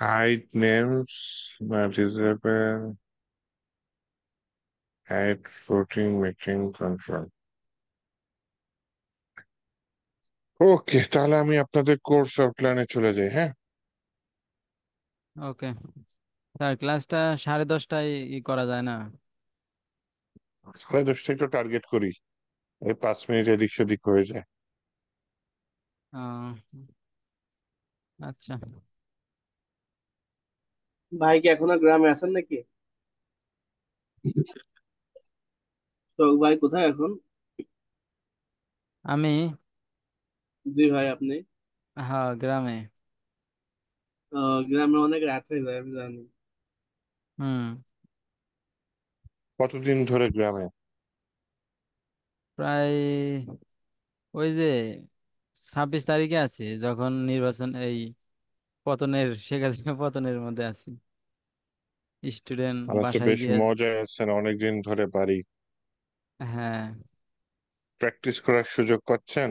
Height names, Martizable, height floating making control. ওকে, তাহলে আমি আপনাদের কোর্স আউটলাইনে চলে যাই, হ্যাঁ। ওকে স্যার, ক্লাসটা 10:30টায় করা যায় না? 10:30 একটু টার্গেট করি, এই 5 মিনিট এদিক সেদিক হয়ে যায়। আহ, আচ্ছা। ভাই কি এখনো গ্রামে আছেন নাকি? তো ভাই কোথায় এখন? আমি, জি ভাই, আপনি? হ্যাঁ, গ্রামে। গ্রামে অনেক রাত হয়ে যায়, আমি জানি। হুম। কতদিন ধরে গ্রামে? প্রায় ওই যে 26 তারিখে আছি, যখন নির্বাচন এই পতনের, শেখ হাসিনা পতনের মধ্যে আছি। স্টুডেন্ট তাহলে তো বাসায় বেশ গিয়ে। মজায় আছেন, অনেকদিন ধরে বাড়ি। হ্যাঁ। প্র্যাকটিস করার সুযোগ পাচ্ছেন?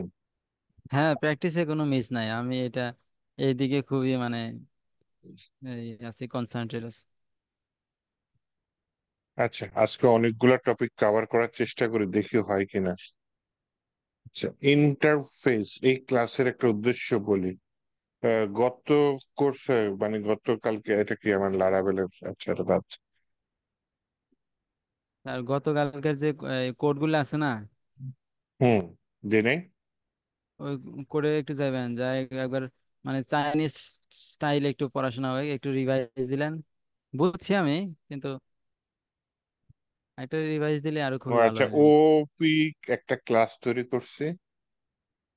হ্যাঁ, প্র্যাকটিসে কোনো মিস নাই। আমি এটা এইদিকে খুবই মানে এই আছি, কনসেন্ট্রেট আছি। আচ্ছা, আজকে অনেকগুলা টপিক কভার করার চেষ্টা করি, দেখি হয় কিনা। আচ্ছা, ইন্টারফেস এই ক্লাসের একটা উদ্দেশ্য বলি। গত কোর্সে মানে গতকালকে, এটা কি আমার লারাবেলের? আচ্ছা, এটা বাদ। আর গতকালকের যে কোডগুলো আছে না, হুম, জেনে। ওই কোডে একটু যাবেন, যাই একবার মানে চাইনিজ স্টাইলে একটু পড়াশোনা হয়, একটু রিভাইজ দিলেন। বুঝছি আমি, কিন্তু একটা রিভাইজ দিলে আরো ও খুবই ভালো আচ্ছা, হয়ে যাবে। ওপি একটা ক্লাস তৈরি করছি,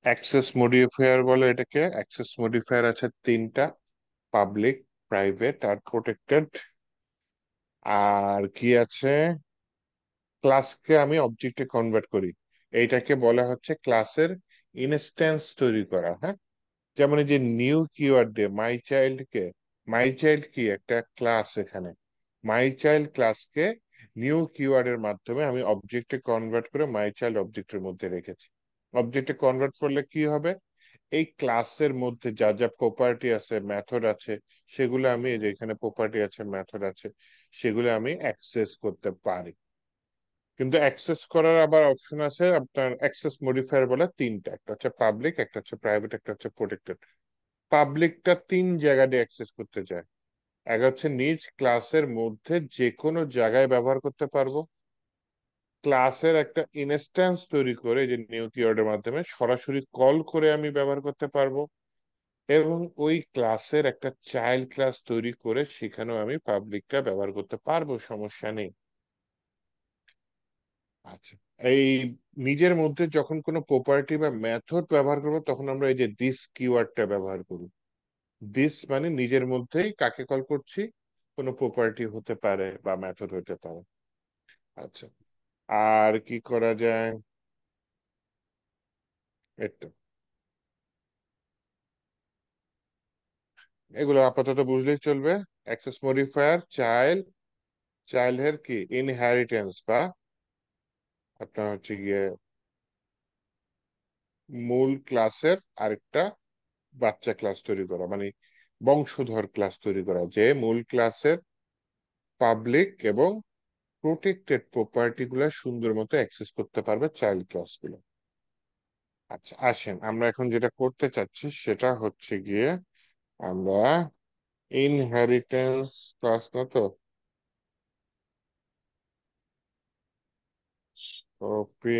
অ্যাক্সেস মডিফায়ার বলে এটাকে। অ্যাক্সেস মডিফায়ার আছে তিনটা: পাবলিক, প্রাইভেট আর প্রোটেক্টেড। আর কি আছে? ক্লাসকে আমি অবজেক্টে কনভার্ট করি, এইটাকে বলা হচ্ছে ক্লাসের ইনস্ট্যান্স তৈরি করা, হ্যাঁ। যেমন এই যে নিউ কিওয়ার্ড দিয়ে my child K, my child কি একটা ক্লাস, এখানে মাই চাইল্ড ক্লাসকে নিউ কিওয়ার্ডের মাধ্যমে আমি অবজেক্টে কনভার্ট করে মাই চাইল্ড অবজেক্টের মধ্যে রেখেছি। অবজেক্টে কনভার্ট করলে কি হবে? এই ক্লাসের মধ্যে যা যা প্রপার্টি আছে, মেথড আছে, সেগুলো আমি, এই যে এখানে প্রপার্টি আছে, মেথড আছে, সেগুলো আমি অ্যাক্সেস করতে পারি। কিন্তু অ্যাক্সেস করার আবার অপশন আছে আপনার, অ্যাক্সেস মডিফায়ার বলে তিনটা: একটা হচ্ছে পাবলিক, একটা হচ্ছে প্রাইভেট, একটা হচ্ছে প্রোটেক্টেড। পাবলিকটা তিন জায়গা দিয়ে অ্যাক্সেস করতে চায়। এক হচ্ছে নিজ ক্লাসের মধ্যে যে কোনো জায়গায় ব্যবহার করতে পারবো, ক্লাসের একটা ইনস্ট্যান্স তৈরি করে যে নিউ কিওয়ার্ডের মাধ্যমে সরাসরি কল করে আমি ব্যবহার করতে পারবো, এবং ওই ক্লাসের একটা চাইল্ড ক্লাস তৈরি করে সেখানেও আমি পাবলিকটা ব্যবহার করতে পারবো, সমস্যা নেই। আচ্ছা, এই নিজের মধ্যে যখন কোনো প্রপার্টি বা মেথড ব্যবহার করবো, তখন আমরা এই যে দিস কিওয়ার্ডটা ব্যবহার করি। দিস মানে নিজের মধ্যেই কাকে কল করছি, কোনো প্রপার্টি হতে পারে বা মেথড হতে পারে। আচ্ছা, আর কি করা যায়? এটা, এগুলো আপাতত বুঝলেই চলবে। অ্যাক্সেস মডিফায়ার, চাইল্ড, চাইল্ড এর কি ইনহেরিটেন্স বা আপনার হচ্ছে গিয়ে মূল ক্লাসের আরেকটা বাচ্চা ক্লাস তৈরি করা, মানে বংশধর ক্লাস তৈরি করা, যে মূল ক্লাসের পাবলিক এবং প্রোটেক্টেড প্রপার্টি গুলা সুন্দর মতো অ্যাক্সেস করতে পারবে চাইল্ড ক্লাস গুলো। আচ্ছা, আসেন আমরা এখন যেটা করতে চাচ্ছি সেটা হচ্ছে গিয়ে, আমরা ইনহেরিটেন্স ক্লাস না তো, ওপি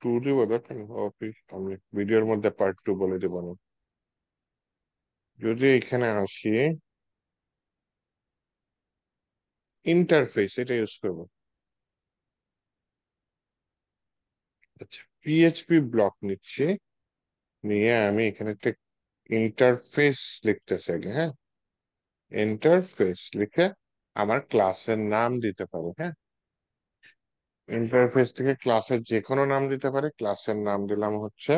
টু দিব, দেখেন ওপি, আমি ভিডিওর মধ্যে পার্ট টু বলে দেবো না। যদি এখানে আসি, ইন্টারফেস এটা ইউজ করবো। আচ্ছা, পিএইচপি ব্লক নিচ্ছি, নিয়ে আমি এখানে একটা ইন্টারফেস লিখতেছি আগে, হ্যাঁ। ইন্টারফেস লিখে আমার ক্লাসের নাম দিতে পারো, হ্যাঁ। ইন্টারফেস থেকে ক্লাসের যে কোনো নাম দিতে পারে। ক্লাসের নাম দিলাম হচ্ছে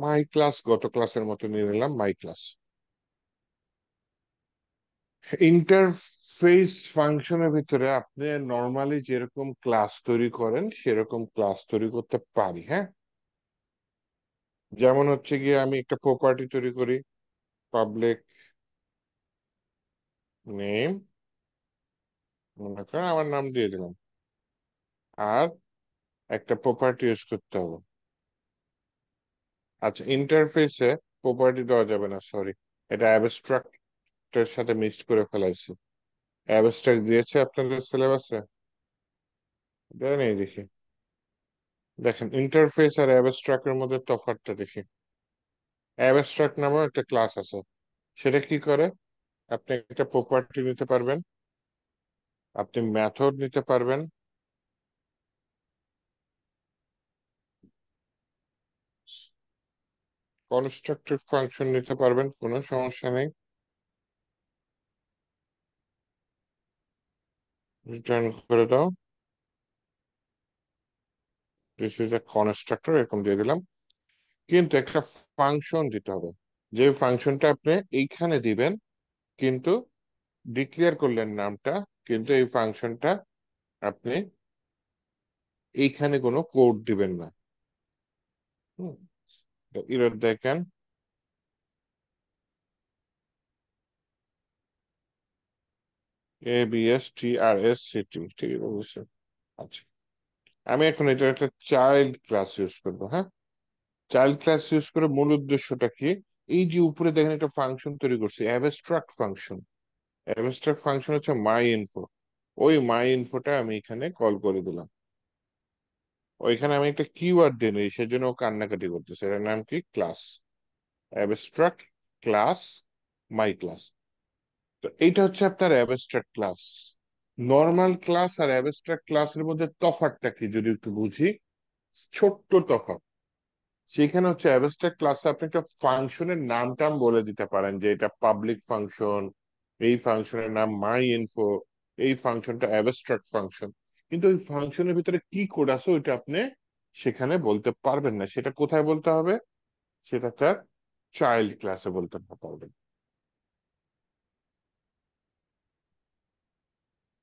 মাই ক্লাস, গত ক্লাসের মতো নিয়ে নিলাম মাই ক্লাস। ইন্টারফেস ফাংশনের ভিতরে আপনি নর্মালি যেরকম ক্লাস তৈরি করেন সেরকম ক্লাস তৈরি করতে পারি, হ্যাঁ। যেমন হচ্ছে গিয়ে আমি একটা প্রপার্টি তৈরি করি, পাবলিক নেম, মনে করেন আমার নাম দিয়ে দিলাম, আর একটা প্রপার্টি ইউজ করতে হবে। আচ্ছা, ইন্টারফেসে প্রপার্টি দেওয়া যাবে না, সরি, এটা অ্যাবস্ট্রাক্টের সাথে মিক্সড করে ফেলাইছি। অ্যাবস্ট্রাক্ট দিয়েছে আপনাদের সিলেবাসে? দেয় নেই দেখি। দেখেন, ইন্টারফেস আর অ্যাবস্ট্রাক্টের মধ্যে তফাৎটা দেখি। অ্যাবস্ট্রাক্ট নামেও একটা ক্লাস আছে, সেটা কি করে? আপনি একটা প্রপার্টি নিতে পারবেন, আপনি মেথড নিতে পারবেন, কনস্ট্রাক্টেড ফাংশন নিতে পারবেন, কোনো সমস্যা নেই। রিটার্ন করে দাও, দিস ইজ এ কনস্ট্রাক্টর, এরকম দিয়ে দিলাম। কিন্তু একটা ফাংশন দিতে হবে, যে ফাংশনটা আপনি এইখানে দিবেন, কিন্তু ডিক্লেয়ার করলেন নামটা, কিন্তু এই ফাংশনটা আপনি এইখানে কোনো কোড দিবেন না। এরর দেখেন, ABSTRSCT, ঠিক আছে অবশ্যই। আচ্ছা, আমি এখন এটা একটা চাইল্ড ক্লাস ইউজ করবো। হ্যাঁ, চাইল্ড ক্লাস ইউজ করে মূল উদ্দেশ্যটা কি? এই যে উপরে দেখেন একটা ফাংশন তৈরি করছে, অ্যাবস্ট্রাক্ট ফাংশন। অ্যাবস্ট্রাক্ট ফাংশন হচ্ছে মাই ইনফো। ওই মাই ইনফোটা আমি এখানে কল করে দিলাম। ওইখানে আমি একটা কিওয়ার্ড দিয়ে নিই, সেজন্য ও কান্নাকাটি করতেছে। এটার নাম কি? Class. Abstract class, my class. তো এইটা হচ্ছে আপনার অ্যাবস্ট্রাক্ট ক্লাস। নর্মাল ক্লাস আর অ্যাবস্ট্রাক্ট ক্লাসের মধ্যে তফাৎটা কি যদি একটু বুঝি, ছোট্ট তফাৎ। সেখানে হচ্ছে অ্যাবস্ট্রাক্ট ক্লাসে আপনি একটা ফাংশনের নাম টাম বলে দিতে পারেন, যে এটা পাবলিক ফাংশন, এই ফাংশনের নাম মাই ইনফো, এই ফাংশনটা অ্যাবস্ট্রাক্ট ফাংশন। কিন্তু ওই ফাংশনের ভিতরে কি কোড আছে ওইটা আপনি সেখানে বলতে পারবেন না। সেটা কোথায় বলতে হবে? সেটা তার চাইল্ড ক্লাসে বলতে পারবেন।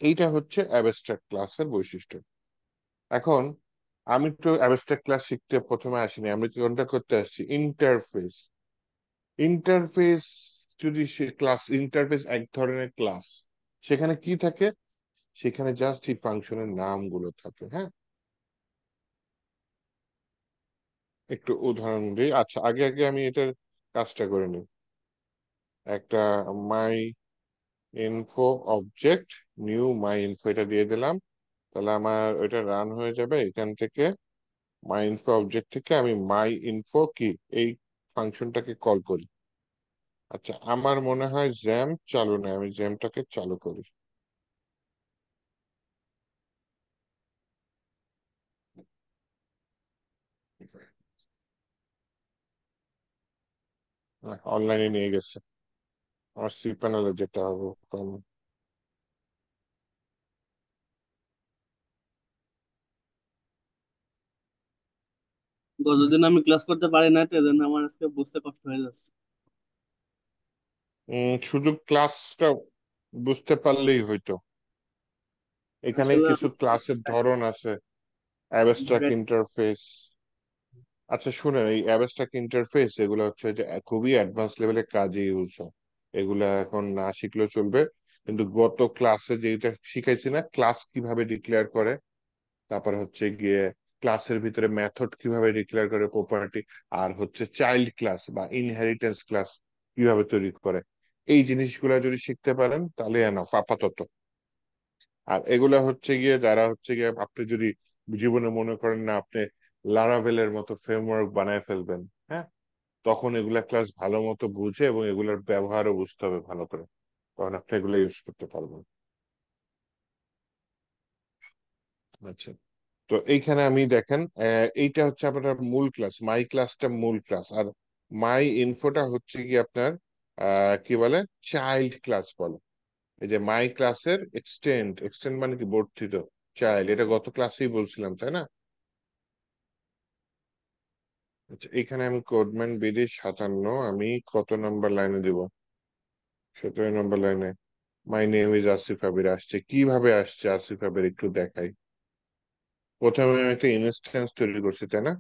এইটা হচ্ছে অ্যাবস্ট্রাক্ট ক্লাসের বৈশিষ্ট্য। এখন আমি তো অ্যাবস্ট্রাক্ট ক্লাস শিখতে প্রথমে আসিনি, আমি কোনটা করতে আসছি? ইন্টারফেস। ইন্টারফেস, যদি সে ক্লাস, ইন্টারফেস এক ধরনের ক্লাস, সেখানে কি থাকে? সেখানে জাস্ট এই ফাংশনের নামগুলো থাকে। হ্যাঁ, একটু উদাহরণ দিই। আচ্ছা, আগে আগে আমি এটার কাজটা করে নিই। একটা my info object, new my info, এটা দিয়ে দিলাম। তাহলে আমার ওইটা রান হয়ে যাবে এখান থেকে। মাই ইনফো অবজেক্ট থেকে আমি মাই ইনফো কি, এই ফাংশনটাকে কল করি। আচ্ছা, আমার মনে হয় জ্যাম চালু নেই, আমি জ্যামটাকে চালু করি। অনলাইনে নিয়ে গেছে, আমার সি প্যানেলে যেতে হবে কারণ। গতদিন আমি ক্লাস করতে পারি না, তো এজন্য আমার আজকে বুঝতে কষ্ট হয়ে যাচ্ছে। শুধু ক্লাসটা বুঝতে পারলেই হইতো। এখানে আসলে কিছু ক্লাসের ধরন আছে, অ্যাবস্ট্রাক্ট আমি- ইন্টারফেস। আচ্ছা শুনেন, এই অ্যাবস্ট্রাক্ট ইন্টারফেস এগুলো হচ্ছে যে খুবই অ্যাডভান্স লেভেলের কাজে ইউজ হয়। এগুলা এখন না শিখলেও চলবে। কিন্তু গত ক্লাসে যেটা শিখাইছি না, ক্লাস কিভাবে ডিক্লেয়ার করে, তারপর হচ্ছে গিয়ে ক্লাসের ভিতরে মেথড কিভাবে ডিক্লেয়ার করে, প্রপার্টি, আর হচ্ছে চাইল্ড ক্লাস বা ইনহেরিটেন্স ক্লাস কিভাবে তৈরি করে, এই জিনিসগুলো যদি শিখতে পারেন তাহলে এনাফ আপাতত। আর এগুলা হচ্ছে গিয়ে, যারা হচ্ছে গিয়ে, আপনি যদি জীবনে মনে করেন না আপনি লারাভেলের মতো ফ্রেমওয়ার্ক বানায় ফেলবেন, হ্যাঁ, তখন এগুলা ক্লাস ভালো মতো বুঝে এবং এগুলোর ব্যবহারও বুঝতে হবে ভালো করে, তখন আপনি এগুলো ইউজ করতে পারবেন। আচ্ছা, তো এইখানে আমি দেখেন, এইটা হচ্ছে আপনার মূল ক্লাস, মাই ক্লাসটা মূল ক্লাস, আর মাই ইনফোটা হচ্ছে কি আপনার কি বলে, চাইল্ড ক্লাস বলে। এই যে মাই ক্লাসের এক্সটেন্ড, এক্সটেন্ড মানে কি? বর্ধিত। চাইল্ড, এটা গত ক্লাসেই বলছিলাম তাই না? আচ্ছা, এখানে আমি কোডম্যান বিডি 57, আমি কত নাম্বার লাইনে দিব? 17 নম্বর লাইনে মাই নেম ইজ আসিফ আবির আসছে। কিভাবে আসছে আসিফ আবির একটু দেখাই। প্রথমে আমি একটা ইনস্ট্যান্স তৈরি করছি তাই না?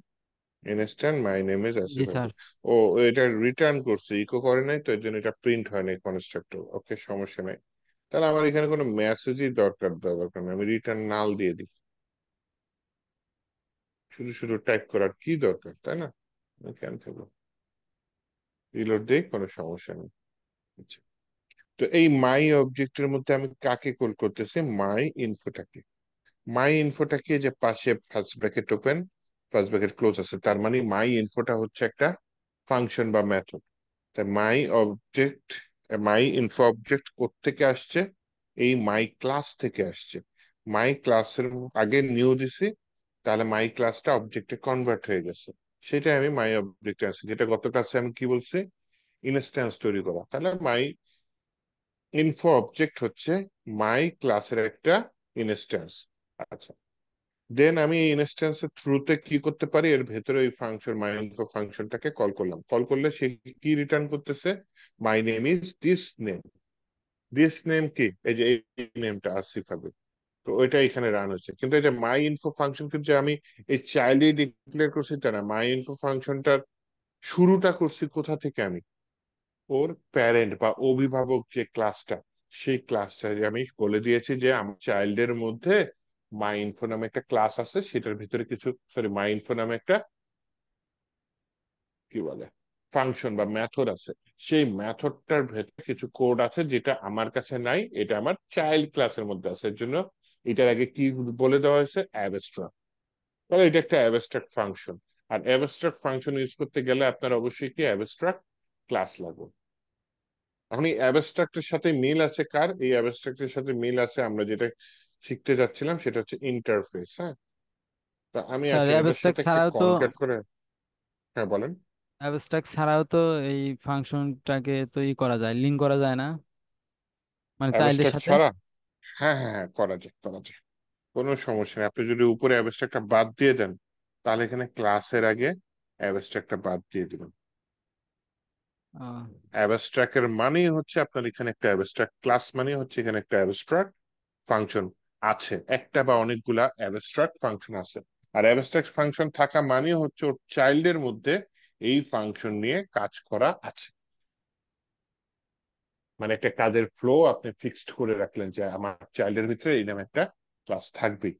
Instant my name is G Asif sir. Ali. ও, এটা রিটার্ন করছে, ইকো করে নাই তো, এর জন্য এটা প্রিন্ট হয় নাই কনস্ট্রাক্টর। ওকে, সমস্যা নাই। তাহলে আমার এখানে কোনো মেসেজই দরকার নেই, আমি রিটার্ন নাল দিয়ে দিই। শুধু শুধু টাইপ করার কি দরকার, তাই না? আমি কেন থাকবো, রিলোড দিই, কোনো সমস্যা নেই। আচ্ছা, তো এই মাই অবজেক্টের মধ্যে আমি কাকে কল করতেছি? মাই ইনফোটাকে। মাই ইনফোটাকে যে পাশে first bracket open first bracket close আছে, তার মানে মাই ইনফোটা হচ্ছে একটা ফাংশন বা মেথড। তাই my object, my info object কোত্থেকে আসছে? এই মাই ক্লাস থেকে আসছে। মাই ক্লাসের আগে নিউ দিছি, তাহলে মাই ক্লাসটা অবজেক্টে কনভার্ট হয়ে গেছে। সেটাই আমি মাই অবজেক্টে আছি, যেটা গত ক্লাসে আমি কি বলছি, ইনস্ট্যান্স তৈরি করা। তাহলে মাই ইনফো অবজেক্ট হচ্ছে মাই ক্লাসের একটা ইনস্ট্যান্স। আচ্ছা, দেন আমি এই ইনস্ট্যান্সের থ্রুতে কি করতে পারি, এর ভেতরে ওই ফাংশন মাই ইনফো ফাংশনটাকে কল করলাম। কল করলে সে কি রিটার্ন করতেছে? মাই name is this name. This name কি? এই যে এই নেমটা আসিফ আলী। তো ওইটা এখানে রান হচ্ছে, কিন্তু এই যে মাই ইনফো ফাংশন কিন্তু যে আমি এই চাইল্ডই ডিক্লেয়ার করছি তা না। মাই ইনফো ফাংশনটার শুরুটা করছি কোথা থেকে? আমি ওর প্যারেন্ট বা অভিভাবক যে ক্লাসটা, সেই ক্লাসটা আমি বলে দিয়েছি যে আমার চাইল্ডের মধ্যে মাই ইনফো নামে একটা ক্লাস আছে, সেটার ভিতরে কিছু, সরি, মাই ইনফো নামে একটা কি বলে ফাংশন বা মেথড আছে। সেই মেথডটার ভেতরে কিছু কোড আছে যেটা আমার কাছে নাই, এটা আমার চাইল্ড ক্লাসের মধ্যে আছে। এর জন্য এটার আগে কি বলে দেওয়া হয়েছে? অ্যাবস্ট্রাক্ট। তাহলে এটা একটা অ্যাবস্ট্রাক্ট ফাংশন। আর অ্যাবস্ট্রাক্ট ফাংশন ইউজ করতে গেলে আপনার অবশ্যই কি অ্যাবস্ট্রাক্ট ক্লাস লাগবে। এখন এই অ্যাবস্ট্রাক্টের সাথে মিল আছে কার? এই অ্যাবস্ট্রাক্টের সাথে মিল আছে আমরা যেটা শিখতে যাচ্ছিলাম, সেটা হচ্ছে ইন্টারফেস। হ্যাঁ, তা আমি স্যার আসি এটার অ্যাবস্ট্রাক্ট সাথে একটা ছাড়াও তো, কনক্যাট করে। হ্যাঁ, বলেন। অ্যাবস্ট্রাক্ট ছাড়াও তো এই ফাংশনটাকে তো ই করা যায়, লিঙ্ক করা যায় না, মানে চাইল্ডের অ্যাবস্ট্রাক্ট সাথে। ছাড়া? হ্যাঁ, হ্যাঁ, হ্যাঁ, করা যায়, করা যায়, কোনো সমস্যা নেই। আপনি যদি উপরে অ্যাবস্ট্রাক্টটা বাদ দিয়ে দেন, তাহলে এখানে ক্লাসের আগে অ্যাবস্ট্রাক্টটা বাদ দিয়ে দিবেন। আহ, অ্যাবস্ট্রাক্টের মানেই হচ্ছে আপনার এখানে একটা অ্যাবস্ট্রাক্ট ক্লাস, মানে হচ্ছে এখানে একটা অ্যাবস্ট্রাক্ট ফাংশন আছে, একটা বা অনেকগুলা অ্যাবস্ট্রাক্ট ফাংশন আছে। আর অ্যাবস্ট্রাক্ট ফাংশন থাকা মানে হচ্ছে ওর চাইল্ডের মধ্যে এই ফাংশন নিয়ে কাজ করা আছে। মানে একটা কাজের ফ্লো আপনি ফিক্সড করে রাখলেন যে আমার চাইল্ডের ভিতরে এই নামে একটা ক্লাস থাকবেই।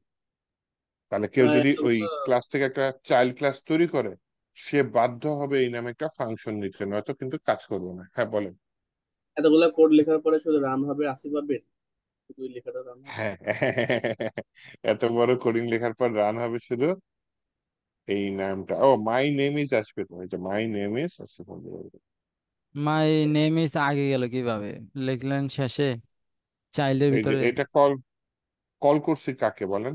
তাহলে কেউ যদি ওই এতগুলো ক্লাস থেকে একটা চাইল্ড ক্লাস তৈরি করে, সে বাধ্য হবে এই নামে একটা ফাংশন নিতে, নয়তো কিন্তু কাজ করবে না। হ্যাঁ, বলেন। এতগুলো কোড লেখার পরে শুধু রান হবে আসিফ পাবে, শুধু ওই লেখাটা রান হবে? হ্যাঁ, এত বড় কোডিং লেখার পর রান হবে শুধু এই নামটা। ও, মাই নেম ইজ আসবে তো, এই যে মাই name is Asif Ali. My name is আগে গেল কিভাবে? লিখলেন শেষে চাইল্ডের এই যে ভিতরে। এটা কল কল করছি কাকে বলেন?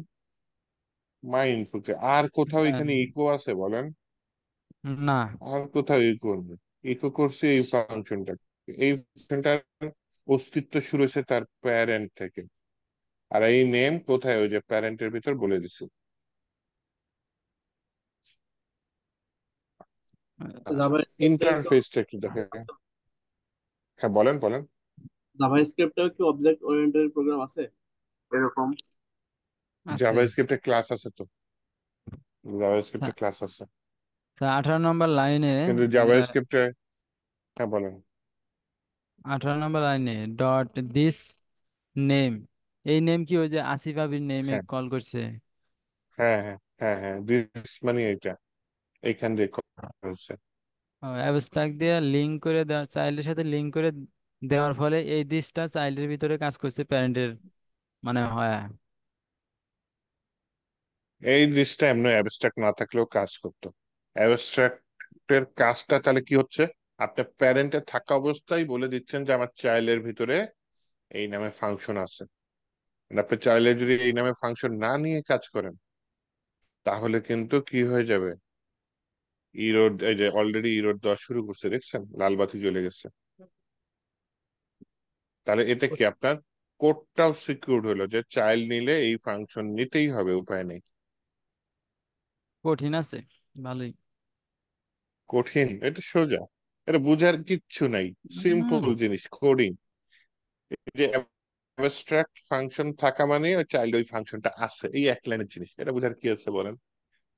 মাই ইনফোকে। আর কোথাও হ্যাঁ, এখানে ইকো আছে বলেন? না। আর কোথাও ইকো নেই। ইকো করছি এই ফাংশনটা। এই ফাংশনটার অস্তিত্ব শুরু হয়েছে তার প্যারেন্ট থেকে। আর এই নেম কোথায়? ওই যে প্যারেন্টের ভিতর বলে দিছি। আচ্ছা, জাভা স্ক্রিপ্টে কি ইন্টারফেসটা একটু দেখে। হ্যাঁ, বলেন, বলেন। জাভা স্ক্রিপ্টেও কি অবজেক্ট ওরিয়েন্টেড প্রোগ্রাম আছে এরকম? আছে। জাভাস্ক্রিপ্টে ক্লাস আছে তো, জাভাস্ক্রিপ্টে স্যার, ক্লাস আছে। 18 নম্বর লাইনে, কিন্তু জাভাস্ক্রিপ্টে, হ্যাঁ বলেন। 18 নম্বর লাইনে ডট দিস নেম, এই নেম কি ওই যে আসিফ আবির নেমে হ্যাঁ, কল করছে? হ্যাঁ, হ্যাঁ, হ্যাঁ, হ্যাঁ, দিস মানে এইটা এইখান দিয়ে হচ্ছে। অ্যাবস্ট্রাক্ট দিয়ে লিঙ্ক করে দেওয়া, চাইল্ডের সাথে লিঙ্ক করে দেওয়ার ফলে এই দিসটা চাইল্ডের ভিতরে কাজ করছে প্যারেন্টের, মানে হয়। এই জিনিসটা এমনি অ্যাবস্ট্রাক্ট না থাকলেও কাজ করতো। অ্যাবস্ট্রাক্টের কাজটা তাহলে কি হচ্ছে? আপনি প্যারেন্টে থাকা অবস্থায় বলে দিচ্ছেন যে আমার চাইল্ডের ভিতরে এই নামে ফাংশন আছে। আর আপনি চাইল্ডের যদি এই নামে ফাংশন না নিয়ে কাজ করেন, তাহলে কিন্তু কি হয়ে যাবে? ইরোড, এই যে অলরেডি ইরোড দেওয়া শুরু করছে, দেখছেন লাল বাতি জ্বলে গেছে। তাহলে এতে কি আপনার কোডটাও সিকিউর হলো যে চাইল্ড নিলে এই ফাংশন নিতেই হবে, উপায় নেই। কঠিন আছে ভালোই। কঠিন? এটা সোজা, এটা বুঝার কিচ্ছু নাই। হুম, সিম্পল জিনিস কোডিং। যে অ্যাবস্ট্রাক্ট ফাংশন থাকা মানে ওই চাইল্ড ওই ফাংশনটা আছে, এই এক লাইনের জিনিস, এটা বুঝার কি আছে বলেন?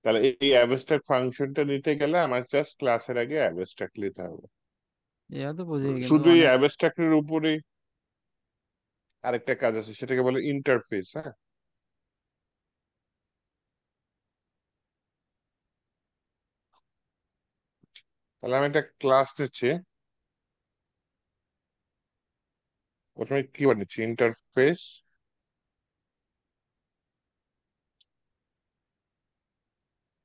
তাহলে এই অ্যাবস্ট্রাক্ট ফাংশনটা নিতে গেলে আমার জাস্ট ক্লাসের আগে অ্যাবস্ট্রাক্ট নিতে হবে। এটা তো বুঝি, কিন্তু শুধু এই অনেক। অ্যাবস্ট্রাক্টের উপরে আরেকটা কাজ আছে, সেটাকে বলে ইন্টারফেস। হ্যাঁ, তাহলে আমি একটা ক্লাস নিচ্ছি, প্রথমে কি বানিয়েছি, ইন্টারফেস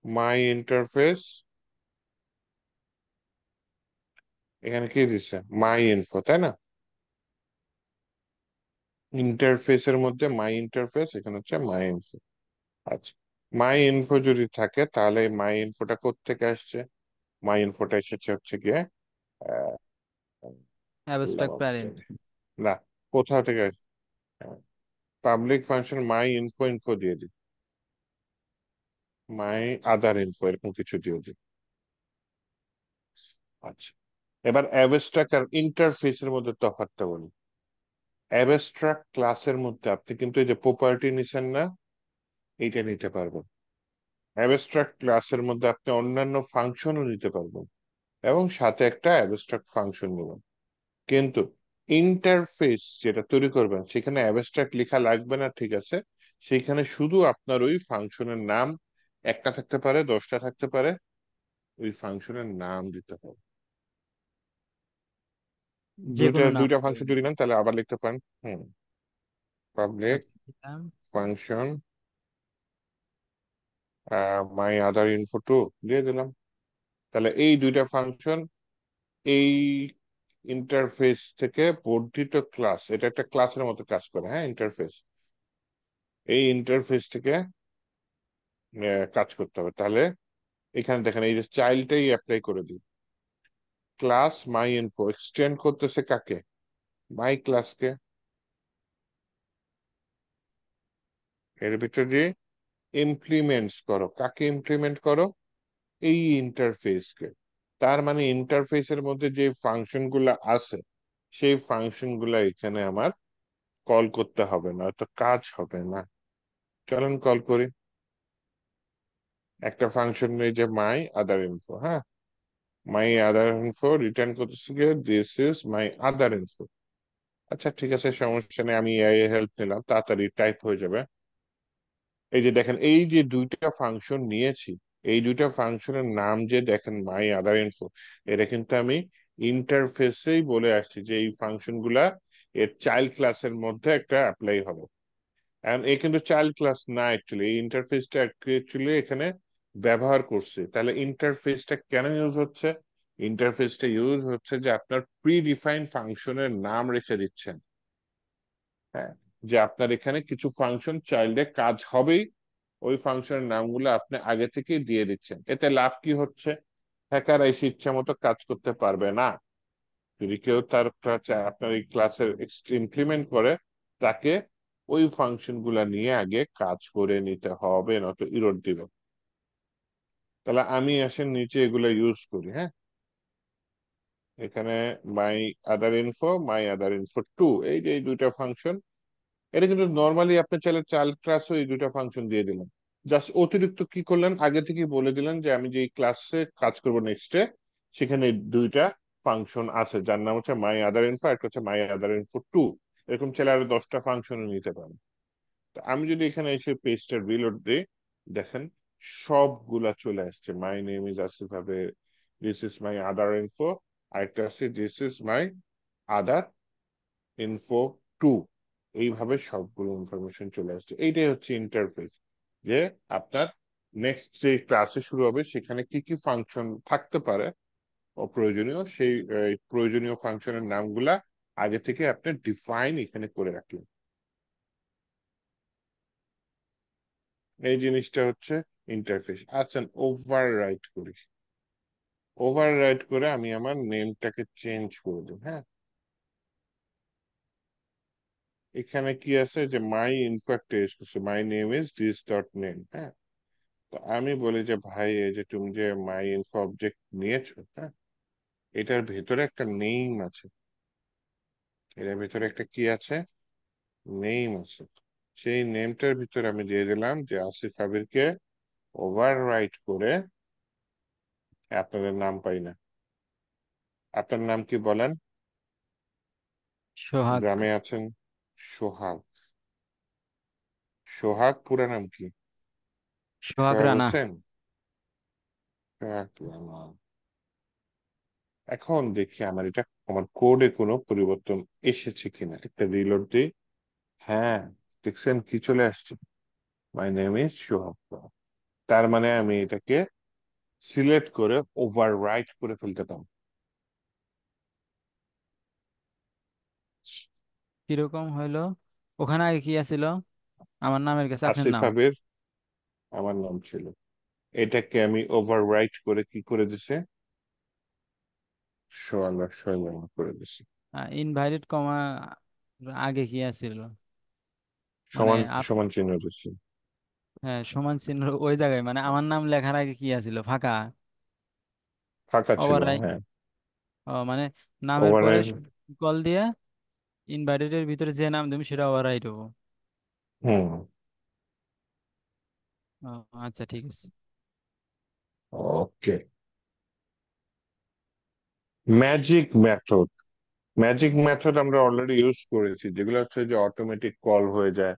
মাই ইন্টারফেস। এখানে কি দিচ্ছে, মাই ইনফো, তাই না? ইন্টারফেসের মধ্যে মাই ইন্টারফেস, এখানে হচ্ছে মাই ইনফো। আচ্ছা, মাই ইনফো যদি থাকে তাহলে মাই ইনফোটা কোত্থেকে আসছে? মাই ইনফোটা এসেছে হচ্ছে গিয়ে আহ, বললাম অ্যাবস্ট্রাক্ট আমাকে, প্যারেন্ট। না, কোথাও থেকে আসছে? পাবলিক ফাংশন মাই ইনফো ইনফো দিয়ে দিই, মাই আদার ইনফো এরকম কিছু দিয়ে দিই। আচ্ছা, এবার অ্যাবস্ট্রাক্ট আর ইন্টারফেসের মধ্যে তফাৎটা বলি। অ্যাবস্ট্রাক্ট ক্লাসের মধ্যে আপনি কিন্তু এই যে প্রপার্টি নিছেন না, এইটা নিতে পারবেন। অ্যাবস্ট্রাক্ট ক্লাসের মধ্যে আপনি অন্যান্য ফাংশনও নিতে পারবেন এবং সাথে একটা অ্যাবস্ট্রাক্ট ফাংশন নেবেন। কিন্তু ইন্টারফেস যেটা তৈরি করবেন সেখানে অ্যাবস্ট্রাক্ট লেখা লাগবে না, ঠিক আছে? সেখানে শুধু আপনার ওই ফাংশনের নাম একটা থাকতে পারে, 10টা থাকতে পারে, ওই ফাংশনের নাম দিতে হবে। যে দুইটা কোনো নাম দুইটা দিয়ে ফাংশন দিই। যদি নেন তাহলে আবার লিখতে পারেন। হুম, পাবলিক আচ্ছা, দিলাম। ফাংশন মাই আদার ইনফো টু দিয়ে দিলাম। তাহলে এই দুইটা ফাংশন এই ইন্টারফেস থেকে বর্ধিত ক্লাস, এটা একটা ক্লাসের মতো কাজ করে, হ্যাঁ, ইন্টারফেস, এই ইন্টারফেস থেকে কাজ করতে হবে। তাহলে এখানে দেখেন এই যে চাইল্ডটাই অ্যাপ্লাই করে দিই, ক্লাস মাই ইনফো এক্সটেন্ড করতেছে কাকে? মাই ক্লাসকে। এর ভিতরে দিয়ে ইমপ্লিমেন্টস করো, কাকে ইমপ্লিমেন্ট করো? এই ইন্টারফেসকে। তার মানে ইন্টারফেসের মধ্যে যে ফাংশন গুলা আছে সেই ফাংশন গুলা এখানে আমার কল করতে হবে না, তো কাজ হবে না। চলেন কল করি। একটা ফাংশন নেই যে মাই আদার ইনফো, হ্যাঁ, মাই আদার ইনফো রিটার্ন করতেছে গিয়ে this is my other info. আচ্ছা ঠিক আছে, সমস্যা নেই, আমি এআই এর হেল্প নিলাম, তাড়াতাড়ি টাইপ হয়ে যাবে। এই যে দেখেন, এই যে দুইটা ফাংশন নিয়েছি, এই দুইটা ফাংশনের নাম যে দেখেন মাই আদার ইনফো, এটা কিন্তু আমি ইন্টারফেসেই বলে আসছি যে এই ফাংশন গুলা এর চাইল্ড ক্লাসের মধ্যে একটা অ্যাপ্লাই হবে। এন্ড এই কিন্তু চাইল্ড ক্লাস না, অ্যাকচুয়ালি এই ইন্টারফেসটা অ্যাকচুয়ালি এখানে ব্যবহার করছে। তাহলে ইন্টারফেসটা কেন ইউজ হচ্ছে? ইন্টারফেসটা ইউজ হচ্ছে যে আপনার প্রি ডিফাইন ফাংশনের নাম রেখে দিচ্ছেন, হ্যাঁ, যে আপনার এখানে কিছু ফাংশন চাইল্ডে কাজ হবেই, ওই ফাংশনের নামগুলো আপনি আগে থেকেই দিয়ে দিচ্ছেন। এতে লাভ কি হচ্ছে? হ্যাকার এসে ইচ্ছা মতো কাজ করতে পারবে না। যদি কেউ তার আপনার এই ক্লাসের ইমপ্লিমেন্ট করে, তাকে ওই ফাংশন গুলা নিয়ে আগে কাজ করে নিতে হবে, নয়তো ইরর দিবে। তাহলে আমি আসেন নিচে এগুলা ইউজ করি, হ্যাঁ, এখানে মাই আদার ইনফো, মাই আদার ইনফো টু, এই যে এই দুইটা ফাংশন, এটা কিন্তু নর্মালি আপনি চাইলে চাইল্ড ক্লাসও এই দুইটা ফাংশন দিয়ে দিলেন। জাস্ট অতিরিক্ত কি করলেন, আগে থেকে বলে দিলেন যে আমি যে ক্লাসে কাজ করবো নেক্সটে, সেখানে এই দুইটা ফাংশন আছে যার নাম হচ্ছে মাই আদার ইনফো, একটা হচ্ছে মাই আদার ইনফো টু। এরকম চাইলে আরো 10টা ফাংশনও নিতে পারেন। তো আমি যদি এখানে এসে পেজটা রিলোড দিই, দেখেন সবগুলা চলে আসছে, মাই নেম ইজ আসিফ ভাবে, this is my other info, আরেকটা আসছে this is my other info too. এইভাবে সবগুলো ইনফরমেশন চলে আসছে। এইটাই হচ্ছে ইন্টারফেস, যে আপনার নেক্সট যে ক্লাসে শুরু হবে সেখানে কি কি ফাংশন থাকতে পারে অপ্রয়োজনীয়, সেই প্রয়োজনীয় ফাংশনের নামগুলা আগে থেকে আপনি ডিফাইন এখানে করে রাখলেন। এই জিনিসটা হচ্ছে ইন্টারফেস। আচ্ছা, ওভার রাইট করি, ওভার রাইট করে আমি আমার নেমটাকে চেঞ্জ করে দিই, হ্যাঁ। এখানে কি আছে যে মাই ইনফো একটা ইউজ করছে, মাই name is this dot name, হ্যাঁ। তো আমি বলি যে ভাই এই যে তুমি যে মাই ইনফো অবজেক্ট নিয়েছো, হ্যাঁ, এটার ভেতরে একটা নেম আছে, এটার ভেতরে একটা কি আছে, নেম আছে। সেই নেমটার ভিতরে আমি দিয়ে দিলাম যে আসিফ আবিরকে ওভাররাইট করে আপনাদের নাম পাই না। আপনার নাম কি বলেন? সোহাগ। গ্রামে আছেন সোহাগ। সোহাগ পুরা নাম কি? সোহাগ সোহাগ রানা। হোসেন। সোহাগ রানা। এখন দেখি আমার কোডে কোনো পরিবর্তন এসেছে কিনা, একটা রিলোড দিই। হ্যাঁ, দেখছেন কি চলে আসছে, মাই নেম ইজ সোহাগ। তার মানে আমি এটাকে সিলেক্ট করে ওভাররাইট করে ফেলতে পারবো। কিরকম হইলো? ওখানে আগে কি আছিল? আমার নামের কাছে আপনার আসিফ নাম। আবির আমার নাম ছিল, এটাকে আমি ওভাররাইট করে কি করে দিছে, সোয়ালা সোয়ালা করে দিছি। ইনভাইটেড কমা আগে কি আছিল? মানে সমান সমান চিহ্ন দিছি। হ্যাঁ, সমান চিহ্ন ওই জায়গায়, মানে আমার নাম লেখার আগে কি আছিল? ফাঁকা। ফাঁকা ছিল, ওভাররাইট। হ্যাঁ। মানে নামের পরে ওভাররাইট। কল দিয়ে ইনভাইটেড এর ভিতরে যে নাম দেবে সেটা ওভাররাইট হবো। হুম। ও, আচ্ছা ঠিক আছে। Okay. Magic method. Magic method আমরা অলরেডি ইউজ করেছি, যেগুলো হচ্ছে যে অটোমেটিক কল হয়ে যায়।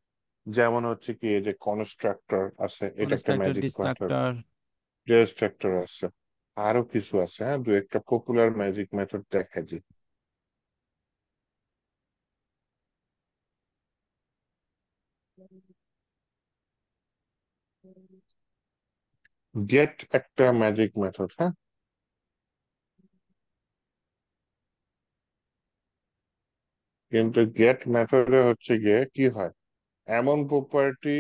যেমন হচ্ছে কি, এই যে কনস্ট্রাক্টর আছে, এটা একটা constructor, magic method. Distractor. Distractor আছে। আরো কিছু আছে, হ্যাঁ, দু একটা পপুলার ম্যাজিক মেথড দেখা যায়। গেট একটা ম্যাজিক মেথড, হ্যাঁ। কিন্তু গেট মেথডে হচ্ছে গিয়ে কি হয়, এমন প্রপার্টি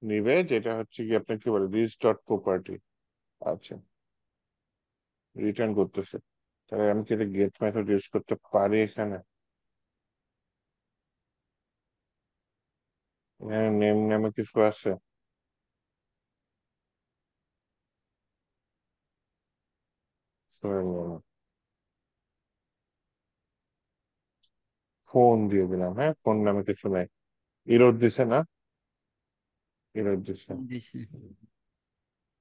নিবে যেটা হচ্ছে কি, আপনি কি বলে, দিস ডট প্রপার্টি। আচ্ছা, রিটার্ন করতেছে। তাহলে আমি কি এটা গেট মেথড ইউজ করতে পারি এখানে? এখানে নেম নামে কিছু আছে? ফোন দিয়ে দিলাম, হ্যাঁ, ফোন নামে কিছু নাই। ইরোড দিছে না? ইরোড দিছে। দিছি।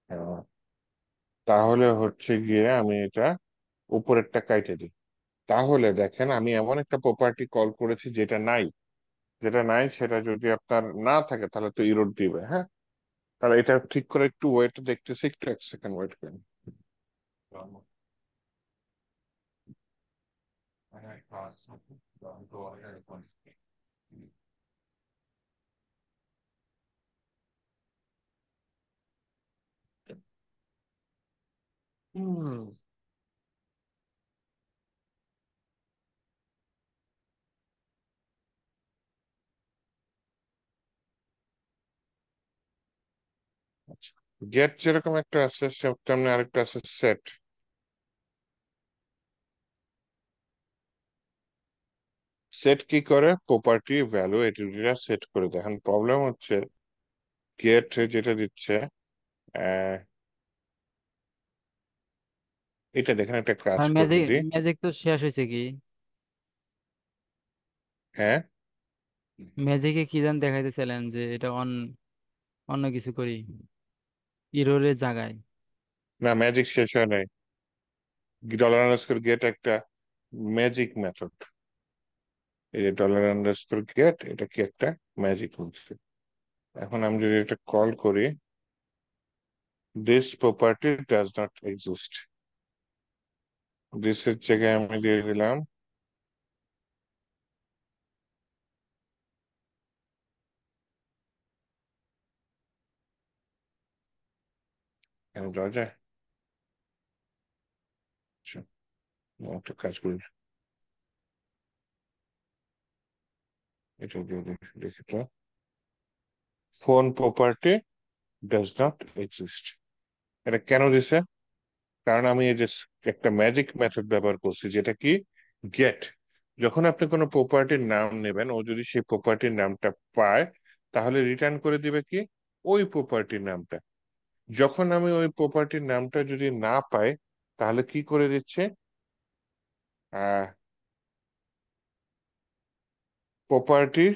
হ্যাঁ। তাহলে হচ্ছে গিয়ে আমি এটা উপরেরটা কাইটে দিই। তাহলে দেখেন, আমি এমন একটা প্রপার্টি কল করেছি যেটা নাই। যেটা নাই সেটা যদি আপনার না থাকে তাহলে তো ইরোড দিবে, হ্যাঁ। তাহলে এটা ঠিক করে একটু ওয়েট দেখতেছি, একটু এক সেকেন্ড ওয়েট করেন। গেট যেরকম একটা আছে, তেমনি আরেকটা আছে সেট। সেট কি করে, প্রপার্টি ভ্যালু এটিটা সেট করে দেয়। এখন প্রবলেম হচ্ছে, গেট যেটা দিচ্ছে, আহ, এটা দেখেন, একটা কাজ আর করে ম্যাজিক, দিই। ম্যাজিক তো শেষ হয়েছে কি? হ্যাঁ। ম্যাজিকে কি জান দেখাইতেছিলেন যে এটা অন্য কিছু করি ইরোরের জায়গায়। না, ম্যাজিক শেষ হয় নাই। ডলার আন্ডারস্কোর গেট একটা ম্যাজিক মেথড। এই যে ডলার আন্ডারস্কোর গেট, এটা কি একটা ম্যাজিক মেথড। এখন আমি যদি এটা কল করি, this property does not exist. This এর জায়গায় আমি দিয়ে দিলাম, কেন দেওয়া যায়? আচ্ছা, একটা কাজ করি, এটা দিয়ে দেখি তো। Phone property does not exist. এটা কেন দিছে? কারণ আমি এই যে একটা ম্যাজিক মেথড ব্যবহার করছি, যেটা কি, গেট। যখন আপনি কোনো প্রপার্টির নাম নেবেন, ও যদি সেই প্রপার্টির নামটা পায়, তাহলে রিটার্ন করে দিবে কি, ওই প্রপার্টির নামটা। যখন আমি ওই প্রপার্টির নামটা যদি না পাই, তাহলে কি করে দিচ্ছে, আহ প্রপার্টির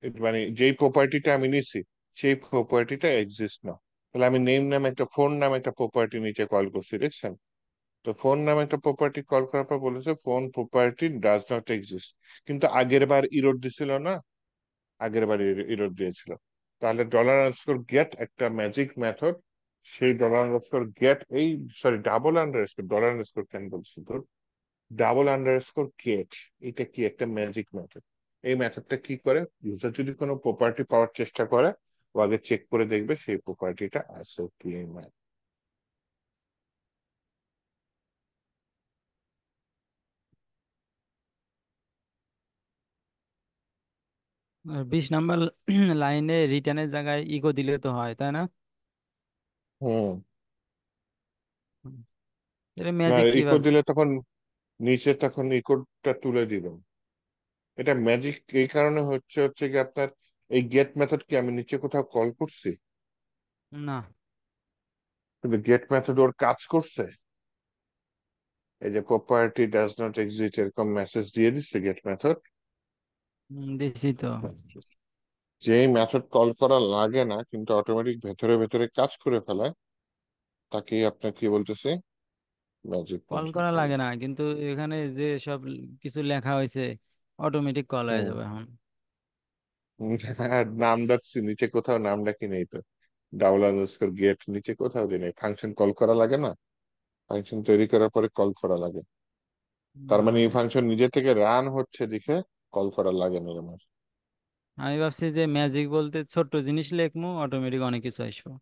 মানে যেই প্রপার্টিটা আমি নিছি সেই প্রপার্টিটা এক্সিস্ট না। তাহলে আমি নেম নামে একটা, ফোন নামে একটা প্রপার্টি নিচে কল করছি, দেখছেন? তো ফোন নামে একটা প্রপার্টি কল করার পর বলেছে phone property does not exist. কিন্তু আগের বার ইরোর দিছিল না, আগের বার ইরোর দিয়েছিল। তাহলে $গেট একটা ম্যাজিক মেথড, সেই $গেট এই, সরি $, কেন বলছি তোর, $গেট, এটা কি একটা ম্যাজিক মেথড। এই মেথডটা কি করে, ইউজার যদি কোনো প্রপার্টি পাওয়ার চেষ্টা করে ও আগে চেক করে দেখবে সেই প্রপার্টিটা আছে কি না। আর 20 নাম্বার লাইনে রিটার্নের জায়গায় ইকো দিলে তো হয়, তাই না? হুম। হুম। এটা না, ম্যাজিক ইকো কিভাবে? দিলে তখন নিচে তখন ইকোটা তুলে দিবেন। এটা ম্যাজিক এই কারণে হচ্ছে হচ্ছে কি আপনার, এই গেট মেথড কি আমি নিচে কোথাও কল করছি? না। কিন্তু গেট মেথড ওর কাজ করছে। এই যে প্রপার্টি ডাজ নট এক্সিস্ট এরকম মেসেজ দিয়ে দিচ্ছে গেট মেথড। দিছি তো। যে মেথড কল করা লাগে না কিন্তু অটোমেটিক ভেতরে ভেতরে কাজ করে ফেলায়, তাকেই আপনার কি বলতেছে, ম্যাজিক কল ফাংশন করা বলে। লাগে না, কিন্তু এখানে যে সব কিছু লেখা হয়েছে অটোমেটিক কল হয়ে হুম। যাবে এখন। হ্যাঁ, নাম ডাকছি নিচে কোথাও, নাম ডাকি নেই তো। $গেট নিচে কোথাও দিই নাই, ফাংশন কল করা লাগে না, ফাংশন তৈরি করার পরে কল করা লাগে। তার না, মানে এই ফাংশন নিজে থেকে রান হচ্ছে দেখে কল করা লাগে না আমার। আমি ভাবছি যে ম্যাজিক বলতে ছোট্ট জিনিস লেখমু অটোমেটিক অনেক কিছু আসবো।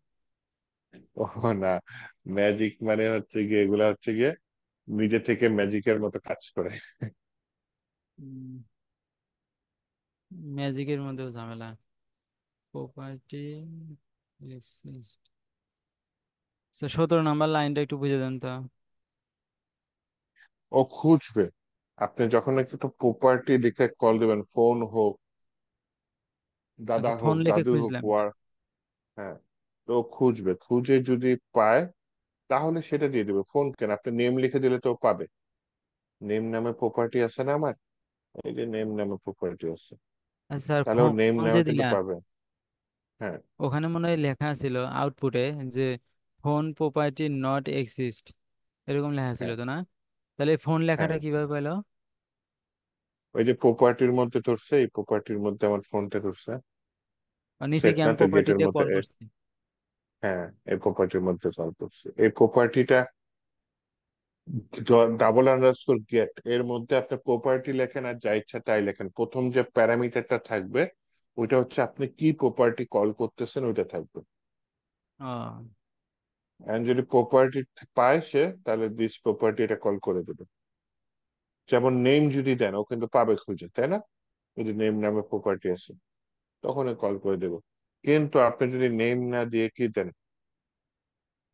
ও না, ম্যাজিক মানে হচ্ছে গিয়ে এগুলা হচ্ছে গিয়ে নিজে থেকে ম্যাজিকের মতো কাজ করে। ম্যাজিকের মধ্যেও ঝামেলা। প্রপার্টি 17 নাম্বার লাইনটা একটু বুঝে দেন তো। ও খুঁজবে, আপনি যখন একটা প্রপার্টি লিখে কল দিবেন, ফোন হোক, দাদা আচ্ছা, ফোন হোক, লিখে দাদু হোক, খুঁজলাম। হ্যাঁ, তো খুঁজবে, খুঁজে যদি পায় তাহলে সেটা দিয়ে দেবে। ফোন কেন, আপনি নেম লিখে দিলে তো ও পাবে। নেম নামে প্রপার্টি আছে না আমার, এই যে নেম নামে প্রপার্টি আছে, আচ্ছা স্যার, তাহলে ও নেম ফোন যে নামে কিন্তু দিলেন পাবে। হ্যাঁ। ওখানে মনে হয় লেখা ছিল আউটপুটে যে ফোন প্রপার্টি নট এক্সিস্ট, এরকম লেখা ছিল হ্যাঁ। তো না? তাহলে ফোন লেখাটা হ্যাঁ, কিভাবে পেলো? ওই যে প্রপার্টির মধ্যে ধরছে, এই প্রপার্টির মধ্যে আমার ফোনটা ধরছে। আর নিচে সেট কি না আমি তো প্রপার্টি গেটের দিয়ে মধ্যে কল করছি? হ্যাঁ, এই প্রপার্টির মধ্যে কল করছে। এই প্রপার্টিটা $গেট এর মধ্যে আপনি প্রপার্টি লেখেন আর যা ইচ্ছা তাই লেখেন, প্রথম যে প্যারামিটারটা থাকবে ওইটা হচ্ছে আপনি কি প্রপার্টি কল করতেছেন ওইটা থাকবে। ও, এন্ড যদি প্রপার্টি পায় সে, তাহলে দিস প্রপার্টি এটা কল করে দেবে। যেমন নেম যদি দেন ও কিন্তু পাবে খুঁজে, তাই না? যদি নেম নামে প্রপার্টি আছে তখন কল করে দেবে। কিন্তু আপনি যদি নেম না দিয়ে কি দেন,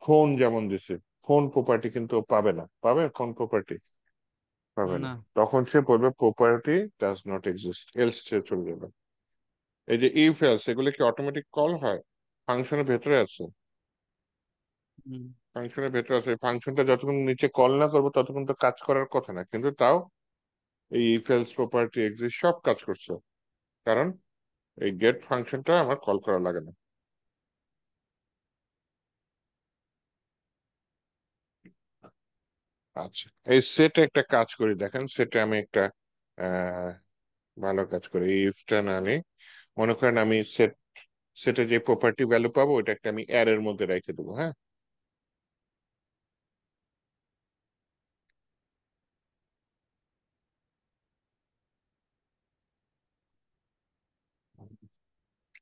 ফোন যেমন দিছে, ফোন প্রপার্টি কিন্তু ও পাবে না, পাবে ফোন প্রপার্টি পাবে না। না। তখন সে বলবে property does not exist, else সে চলে যাবে। এই যে ইফ এলস এগুলো কি অটোমেটিক কল হয়, ফাংশনের ভেতরে আছে। হুম। ফাংশনের ভেতরে আছে, ফাংশনটা যতক্ষণ নিচে কল না করবো ততক্ষণ তো কাজ করার কথা না, কিন্তু তাও এই ইফ এলস প্রপার্টি এক্সিস্ট সব কাজ করছে, কারণ এই গেট ফাংশনটা আমার কল করা লাগে না। আচ্ছা, এই সেটে একটা কাজ করি দেখেন, সেটে আমি একটা আহ ভালো কাজ করি, ইফটা না আনি। মনে করেন আমি সেটে যে প্রপার্টি ভ্যালু পাবো ওইটাকে আমি অ্যার এর মধ্যে রেখে দেবো, হ্যাঁ।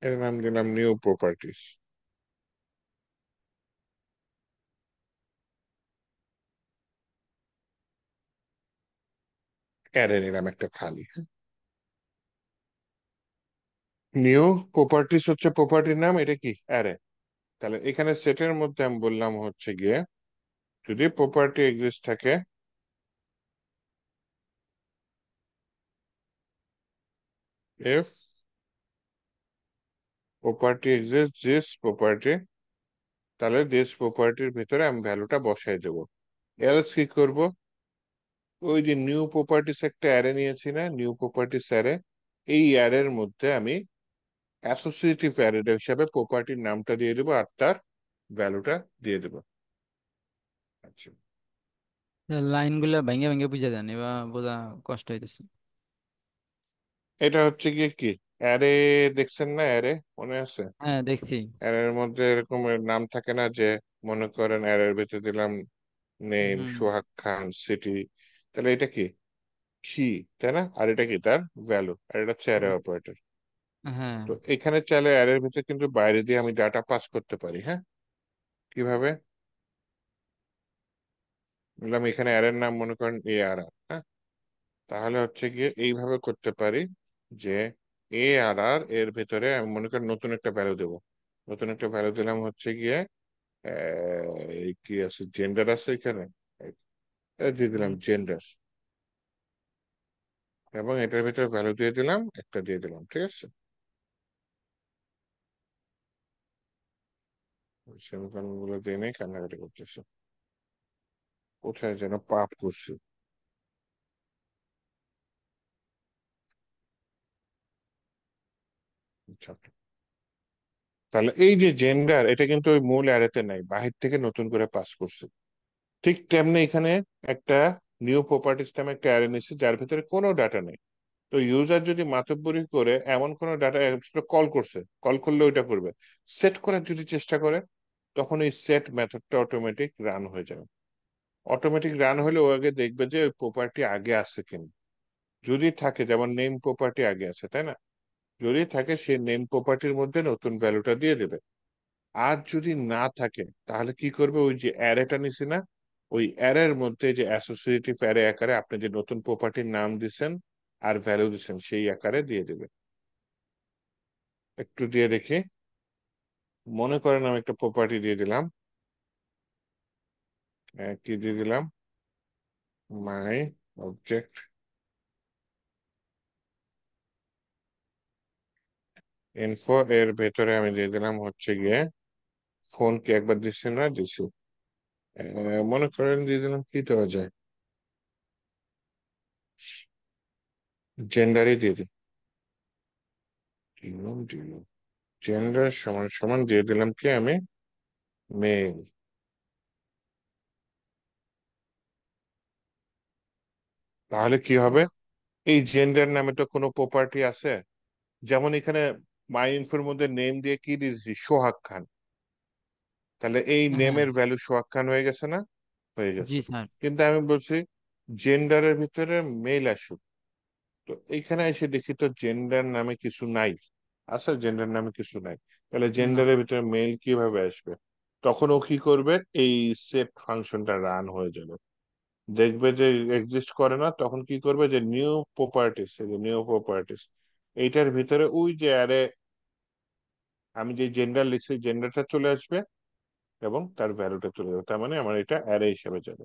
এর নাম দিলাম নিউ প্রপার্টিস। অ্যারে নিলাম একটা খালি। নিউ প্রপার্টিস হচ্ছে প্রপার্টির নাম, এটা কি অ্যারে। তাহলে এখানে সেটের মধ্যে আমি বললাম হচ্ছে গিয়ে যদি প্রপার্টি এক্সিস্ট থাকে, if property exist this property, তাহলে দিস প্রপার্টির ভিতরে আমি ভ্যালুটা বসাই দেবো। এলস কি করব, ওই যে নিউ প্রপার্টিস একটা অ্যারে নিয়েছি না, নিউ প্রপার্টিস অ্যারে, এই অ্যারের মধ্যে আমি অ্যাসোসিয়েটিভ অ্যারে হিসাবে প্রপার্টির নামটা দিয়ে দেবো আর তার ভ্যালুটা দিয়ে দেবো। আচ্ছা, লাইন গুলা ভেঙে ভেঙে বুঝে দেন, এবার বোঝা কষ্ট হইতেছে। এটা হচ্ছে গিয়ে কি অ্যারে, দেখছেন না অ্যারে, মনে আছে? হ্যাঁ দেখছি। অ্যারের মধ্যে এরকম নাম থাকে না, যে মনে করেন অ্যারের ভিতরে দিলাম নেম হুম। সোহাগ খান সিটি, তাহলে এটা কি কি, তাই না? আর এটা কি তার ভ্যালু, আর এটা হচ্ছে অ্যারে অপারেটর। হ্যাঁ। তো এখানে চাইলে অ্যারের ভিতরে কিন্তু বাইরে দিয়ে আমি ডাটা পাস করতে পারি। হ্যাঁ, কিভাবে? বললাম এখানে অ্যারের নাম মনে করেন এ আর আর, হ্যাঁ, তাহলে হচ্ছে গিয়ে এইভাবে করতে পারি যে এ আর আর এর ভেতরে আমি মনে করেন নতুন একটা ভ্যালু দেবো। নতুন একটা ভ্যালু দিলাম হচ্ছে গিয়ে এই কি আছে, জেন্ডার আছে এখানে, দিয়ে দিলাম হুম। জেন্ডার, এবং এটার ভিতরে ভ্যালু দিয়ে দিলাম একটা, দিয়ে দিলাম, ঠিক আছে। সেমিকলন গুলো দিয়ে নেই, কান্নাকাটি করতেছে, কোথায় যেন পাপ করছি। আচ্ছা, তাহলে এই যে জেন্ডার, এটা কিন্তু ওই মূল অ্যারেতে নাই, বাহির থেকে নতুন করে পাস করছে। ঠিক তেমনি এখানে একটা নিউ প্রপার্টিজ নামে একটা অ্যারে নিচ্ছে যার ভিতরে কোনো ডাটা নেই। তো ইউজার যদি মাতব্বরি করে এমন কোনো ডাটা কল করছে, কল করলে ওইটা করবে, সেট করার যদি চেষ্টা করে, তখন এই সেট মেথডটা অটোমেটিক রান হয়ে যাবে। অটোমেটিক রান হলে ও আগে দেখবে যে ওই প্রপার্টি আগে আছে কিনা। যদি থাকে, যেমন নেম প্রপার্টি আগে আছে, তাই না? যদি থাকে সেই নেম প্রপার্টির মধ্যে নতুন ভ্যালুটা দিয়ে দেবে। আর যদি না থাকে তাহলে কি করবে, ওই যে অ্যারেটা নিছি না, ওই অ্যারের মধ্যে যে অ্যাসোসিয়েটিভ অ্যারে আকারে আপনি যে নতুন প্রপার্টির নাম দিছেন আর ভ্যালু দিছেন সেই আকারে দিয়ে দেবে। একটু দিয়ে দেখি, মনে করেন আমি একটা প্রপার্টি দিয়ে দিলাম, কি দিয়ে দিলাম, মাই অবজেক্ট ইনফো, এর ভেতরে আমি দিয়ে দিলাম হচ্ছে গিয়ে ফোন, কি একবার দিচ্ছি না, দিছি। মনে করেন দিয়ে দিলাম, কি দেওয়া যায়, জেন্ডারই দিয়ে দিই, জেন্ডার সমান সমান দিয়ে দিলাম কি আমি, মেল। তাহলে কি হবে, এই জেন্ডার নামে তো কোনো প্রপার্টি আছে, যেমন এখানে মাই ইনফোর মধ্যে নেম দিয়ে কি দিয়েছি, সোহাগ খান, তাহলে এই হ্যাঁ। নেমের ভ্যালু সোহাগ খান হয়ে গেছে না? হয়ে জি গেছে। স্যার। কিন্তু আমি বলছি জেন্ডারের ভিতরে মেল আসুক, তো এইখানে এসে দেখি তো জেন্ডার নামে কিছু নাই। আচ্ছা, জেন্ডার নামে কিছু নাই, তাহলে না। জেন্ডারের ভিতরে মেল কিভাবে আসবে? তখন ও কি করবে, এই সেট ফাংশনটা রান হয়ে যাবে, দেখবে যে এক্সিস্ট করে না, তখন কি করবে, যে নিউ প্রপার্টিস, এই যে নিউ প্রপার্টিস, এইটার ভিতরে ওই যে অ্যারে আমি যে জেন্ডার লিখছি জেন্ডারটা চলে আসবে এবং তার ভ্যালুটা চলে যাবে, তার মানে আমার এটা অ্যারে হিসেবে যাবে।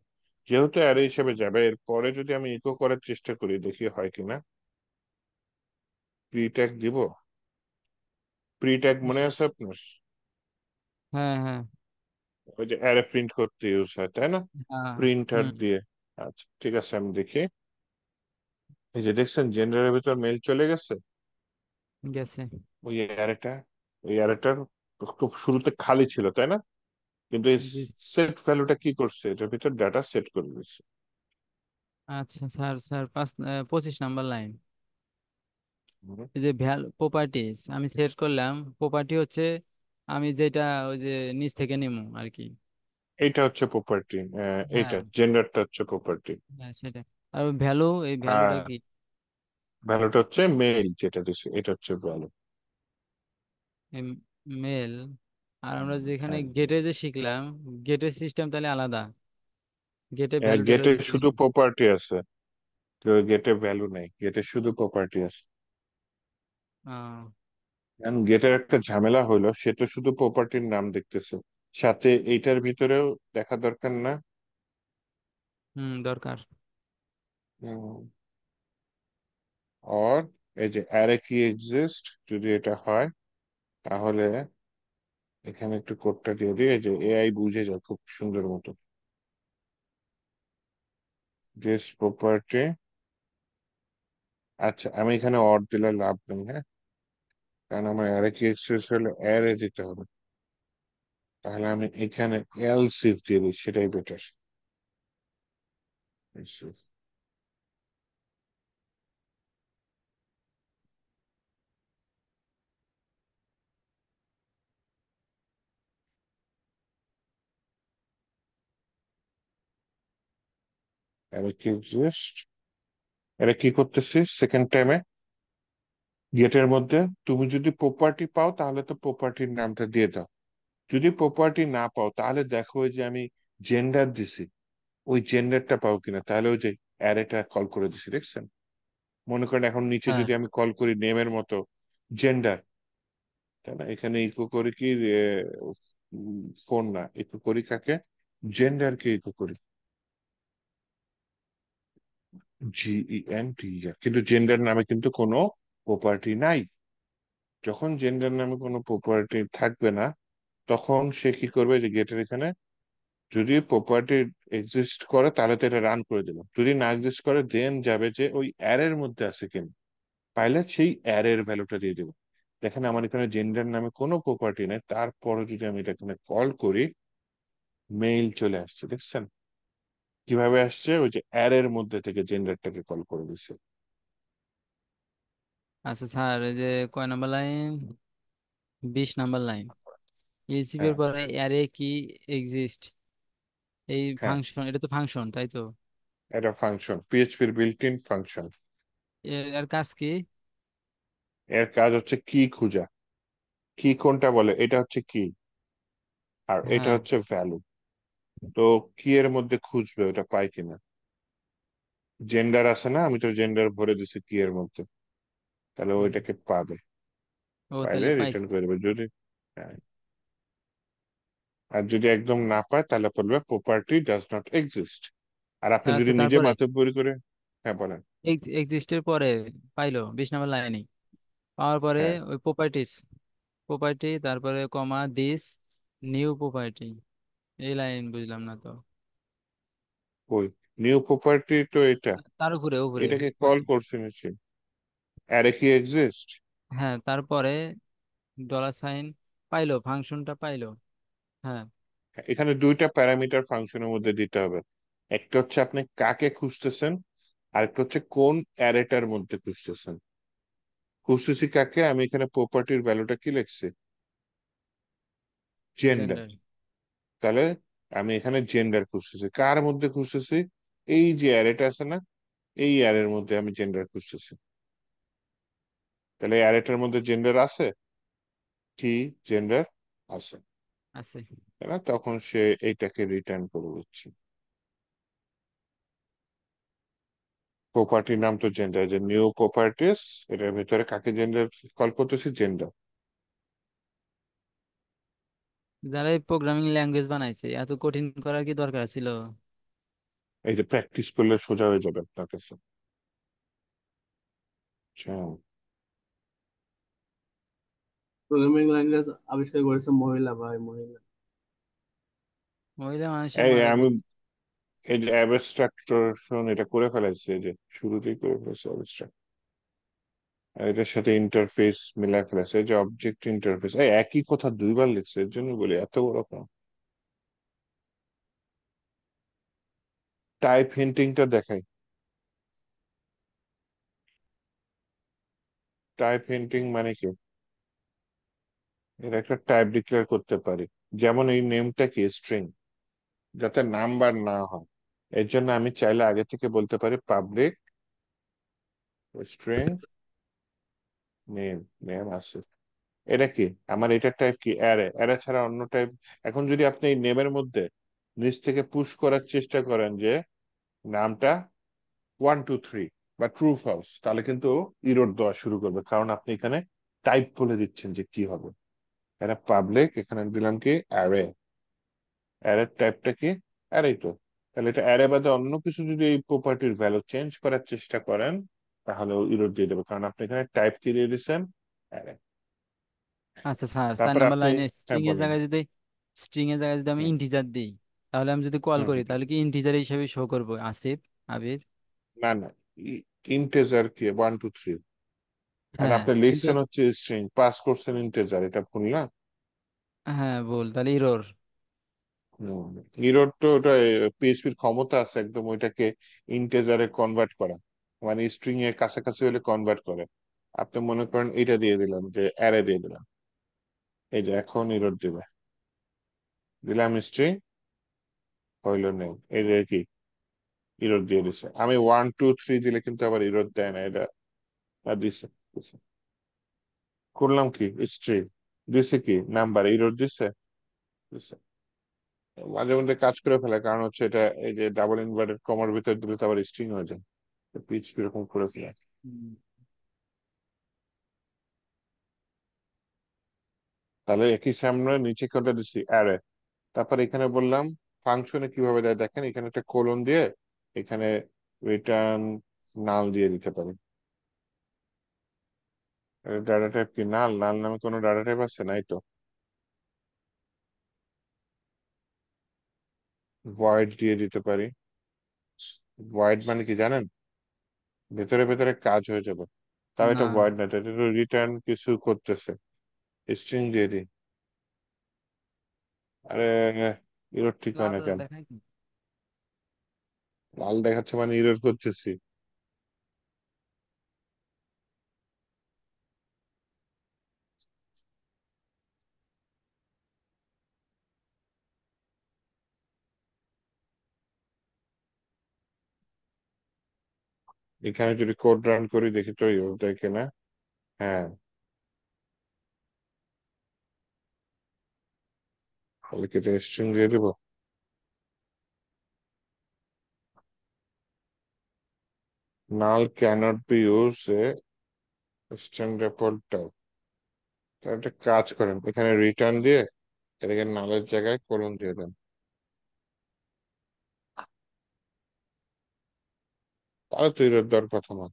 যেহেতু অ্যারে হিসেবে যাবে, এরপরে যদি আমি ইকো করার চেষ্টা করি, দেখি হয় কিনা। প্রি ট্যাগ দিব, প্রি ট্যাগ মনে আছে আপনার? হ্যাঁ হ্যাঁ ওই যে অ্যারে প্রিন্ট করতে ইউজ হয়, তাই না? হ্যাঁ। প্রিন্টার হুম। দিয়ে। আচ্ছা, ঠিক আছে, আমি দেখি। এই যে দেখছেন জেন্ডারের ভিতর মেল চলে গেছে। গেছে। ওই অ্যারেটা, ওই অ্যারেটার খুব শুরুতে খালি ছিল, তাই না? কিন্তু এই জি। সেট ভ্যালুটা কি করছে, এটার ভিতর ডাটা সেট করে দিচ্ছে। আচ্ছা স্যার, স্যার 25 নাম্বার লাইন, হুম। এই যে প্রপার্টিস আমি সেট করলাম, প্রপার্টি হচ্ছে আমি যেটা ওই যে নিচ থেকে নিমু আর কি। এইটা হচ্ছে প্রপার্টি, এইটা হ্যাঁ। জেন্ডারটা হচ্ছে প্রপার্টি, হ্যাঁ সেটা। আর ভ্যালু, এই ভ্যালুটা আর কি? ভ্যালুটা হচ্ছে মেল যেটা দিছে, এটা হচ্ছে ভ্যালু। মেল। আর আমরা যেখানে হ্যাঁ, গেটে যে শিখলাম, গেটের সিস্টেম তাহলে আলাদা, গেটে ভ্যালু ট্যালু গেটে দিছি। শুধু প্রপার্টি আছে, তো গেটে ভ্যালু নেই, গেটে শুধু প্রপার্টি আছে। আহ, কারণ গেটের একটা ঝামেলা হইলো, সে তো শুধু প্রপার্টির নাম দেখতেছে, সাথে এইটার ভিতরেও দেখা দরকার না। হুম, দরকার। আর এই যে অ্যারে কি এক্সিস্ট, যদি এটা হয় তাহলে এখানে একটু কোডটা দিয়ে দিই, এই যে এআই বুঝে যায় খুব সুন্দর মতো। দিস প্রপার্টি, আচ্ছা আমি এখানে অর দিলে লাভ নেই, হ্যাঁ, কারণ আমার অ্যারে কি এক্সেস হলে অ্যারে দিতে হবে, তাহলে আমি এখানে এলস ইফ দিয়ে দিই, সেটাই বেটার। অ্যারে কি এক্সিস্ট, এটা কি করতেছি সেকেন্ড টাইমে গেটের মধ্যে, তুমি যদি প্রপার্টি পাও তাহলে তো প্রপার্টির নামটা দিয়ে দাও, যদি প্রপার্টি না পাও তাহলে দেখো ওই যে আমি জেন্ডার দিছি, ওই জেন্ডারটা পাও কিনা, তাহলে ওই যে অ্যারেটা কল করে দিছি, দেখছেন? মনে করেন এখন নিচে হ্যাঁ যদি আমি কল করি নেমের মতো জেন্ডার, তাই না, এখানে ইকো করি কি ফোন না, ইকো করি কাকে, জেন্ডারকে ইকো করি, GENT, কিন্তু জেন্ডার নামে কিন্তু কোনো প্রপার্টি নাই। যখন জেন্ডার নামে কোনো প্রপার্টি থাকবে না, তখন সে কি করবে, যে গেটের এখানে যদি প্রপার্টি এক্সিস্ট করে তাহলে তো এটা রান করে দিলাম, যদি না এক্সিস্ট করে দেন যাবে যে ওই অ্যারের মধ্যে আছে কিনা, পাইলে সেই অ্যারের ভ্যালুটা দিয়ে দেবো। দেখেন আমার এখানে জেন্ডার নামে কোনো প্রপার্টি নেই, তারপরে যদি আমি এটা এখানে কল করি, মেইল চলে আসছে, দেখছেন কিভাবে আসছে, ওই যে অ্যারের মধ্যে থেকে জেন্ডারটাকে কল করে দিছে। আচ্ছা স্যার, এই যে কয় নাম্বার লাইন, 20 নাম্বার লাইন, ইএলসিপি এর হ্যাঁ, পরে অ্যারে কি এক্সিস্ট, এই হ্যাঁ, ফাংশন, এটা তো ফাংশন তাই তো? এটা ফাংশন, পিএইচপির বিল্ট ইন ফাংশন। এর এর কাজ কি? এর কাজ হচ্ছে কি খোঁজা, কি কোনটা বলে, এটা হচ্ছে কি, আর এটা হ্যাঁ। হচ্ছে ভ্যালু। তো কি এর মধ্যে খুঁজবে ওটা পাই কিনা, জেন্ডার আছে না, আমি তো জেন্ডার ভরে দিছি কি এর মধ্যে, তাহলে হুম। ওইটাকে পাবে, ও পাইলে তাহলে রিটার্ন পাইছি। করে দেবে যদি, হ্যাঁ। আর যদি একদম না পায় তাহলে বলবে প্রপার্টি ডাজ নট এক্সিস্ট। আর আপনি স্যার যদি আচ্ছা, নিজে তারপরে মাতব্বরি করে, হ্যাঁ বলেন। এক্সিস্টের পরে পাইলো 20 নাম্বার লাইনে, পাওয়ার পরে হ্যাঁ, ওই প্রপার্টিস, প্রপার্টি তারপরে কমা দিস নিউ প্রপার্টি, এই লাইন বুঝলাম না তো। ওই নিউ প্রপার্টি তো এটা, তার উপরে উপরে এটাকে কল মানে, করছি নিশ্চয়ই, অ্যারে কি এক্সিস্ট। হ্যাঁ তারপরে $, পাইলো, ফাংশনটা পাইলো। হ্যাঁ। এখানে দুইটা প্যারামিটার ফাংশনের মধ্যে দিতে হবে, একটা হচ্ছে আপনি কাকে খুঁজতেছেন, আরেকটা হচ্ছে কোন অ্যারেটার মধ্যে খুঁজতেছেন। খুঁজতেছি কাকে, আমি এখানে প্রপার্টির ভ্যালুটা কি লিখছি, জেন্ডার, জেন্ডার। তাহলে আমি এখানে জেন্ডার খুঁজতেছি, কার মধ্যে খুঁজতেছি, এই যে অ্যারেটা আছে না, এই অ্যারের মধ্যে আমি জেন্ডার খুঁজতেছি, তাহলে অ্যারেটার মধ্যে জেন্ডার আছে, কি জেন্ডার আছে, আছে। তাই না, তখন সে এইটাকে রিটার্ন করে দিচ্ছে। প্রপার্টির নাম তো জেন্ডার, যে নিউ প্রপার্টিস, এটার ভিতরে কাকে জেন্ডার কল করতেছি, জেন্ডার। যারা এই প্রোগ্রামিং ল্যাঙ্গুয়েজ বানাইছে এত কঠিন করার কি দরকার ছিল? এই যে প্র্যাকটিস করলে সোজা হয়ে যাবে আপনার কাছে। আচ্ছা, প্রোগ্রামিং ল্যাঙ্গুয়েজ আবিষ্কার করেছে মহিলা, ভাই মহিলা। মহিলা মানুষের এই মাথায় আমি বুদ্ধি। এই যে অ্যাবস্ট্রাকশন এটা করে ফেলাইছি, এই যে শুরুতেই করে ফেলেছি অ্যাবস্ট্রাক্ট, আর এটার সাথে ইন্টারফেস মিলাই ফেলেছে, এই যে অবজেক্ট ইন্টারফেস, এই একই কথা দুইবার লিখছে, এর জন্য বলি এত বড় কথা। টাইপ হিন্টিংটা দেখাই, টাইপ হিন্টিং মানে কি, এর একটা টাইপ ডিক্লেয়ার করতে পারি, যেমন এই নেমটা কি স্ট্রিং, যাতে নাম্বার না হয়, এর জন্য আমি চাইলে আগে থেকে বলতে পারি পাবলিক স্ট্রিং নেম, নেম আছে, এটা কি আমার, এটার টাইপ কি অ্যারে, অ্যারে ছাড়া অন্য টাইপ। এখন যদি আপনি এই নেমের মধ্যে নিচ থেকে পুশ করার চেষ্টা করেন যে নামটা 1 2 3 বা ট্রু ফলস, তাহলে কিন্তু ইরোর দেওয়া শুরু করবে, কারণ আপনি এখানে টাইপ বলে দিচ্ছেন যে কি হবে। এটা পাবলিক, এখানে দিলাম কি অ্যারে, অ্যারের টাইপটা কি অ্যারে, তো তাহলে এটা অ্যারে বাদে অন্য কিছু যদি এই প্রপার্টির ভ্যালু চেঞ্জ করার চেষ্টা করেন, তাহলে ইরোর দিয়ে দেবে, কারণ আপনি এখানে টাইপ কি দিয়ে দিচ্ছেন, অ্যারে। আচ্ছা স্যার, চার তারপরে নাম্বার আপনি, লাইনে হ্যাঁ বলেন। স্ট্রিং এর জায়গায় যদি আমি হুম, ইন্টিজার দিই, তাহলে আমি যদি কল হুম, করি হুম। তাহলে কি ইন্টিজার হিসেবে শো করবো আসিফ, আবির? না না, ইন্টেজার কি 1 2 3, আর হ্যাঁ আপনি কিন্তু, লিখছেন হচ্ছে স্ট্রিং, পাস করছেন ইন্টেজার, এটা ভুল না? হ্যাঁ ভুল, তাহলে ইরোর। ইরোর তো ওটা পিএইচপির ক্ষমতা আছে একদম ওইটাকে ইন্টেজারে কনভার্ট করা, মানে স্ট্রিং এর কাছাকাছি হলে কনভার্ট করে। আপনি মনে করেন এটা দিয়ে দিলাম যে অ্যারে দিয়ে দিলাম, এই যে এখন ইরোর দিবে, দিলাম স্ট্রিং, হইল নেই, এই যে কি ইরোর দিয়ে দিছে। আমি 1 2 3 দিলে কিন্তু আবার ইরোর দেয় না, এটা দিছে দিছে। করলাম কি স্ট্রিং, দিছে কি নাম্বার, ইরোর দিছে দিছে। মাঝে মধ্যে কাজ করে ফেলে, কারণ হচ্ছে এটা এই যে ডাবল ইনভার্টেড কমার ভিতর দিলে তো আবার স্ট্রিং হয়ে যায়, পিএইচপি এরকম করে ফেলে। হুম। তাহলে একই সামনে নিচে কোনটা দিচ্ছি অ্যারে, তারপর এখানে বললাম ফাংশনে কিভাবে দেয় দেখেন, এখানে একটা কোলন দিয়ে এখানে রিটার্ন নাল দিয়ে দিতে পারি। ডাটা টাইপ কি নাল? নাল নামে কোনো ডাটা টাইপ আছে? নাই তো। ভয়েড দিয়ে দিতে পারি। ভয়েড মানে কি জানেন? ভেতরে ভেতরে কাজ হয়ে যাবে, তাও না, এটা ভয়েড না, এটা তো রিটার্ন কিছু করতেছে। স্ট্রিং দিয়ে দিই। আরে ইরর ঠিক হয় লাল না কেন? দেখায় কি? লাল দেখাচ্ছে মানে ইরর করতেছি। এখানে যদি কোড রান করি দেখি তো ইরর দেয় কিনা। হ্যাঁ, তাহলে কি স্ট্রিং দিয়ে দিব? null cannot be used string report type। তাহলে একটা কাজ করেন, এখানে রিটার্ন দিয়ে এটাকে নালের জায়গায় কোলন দিয়ে দেন, তাহলে তো এর দেওয়ার কথা না।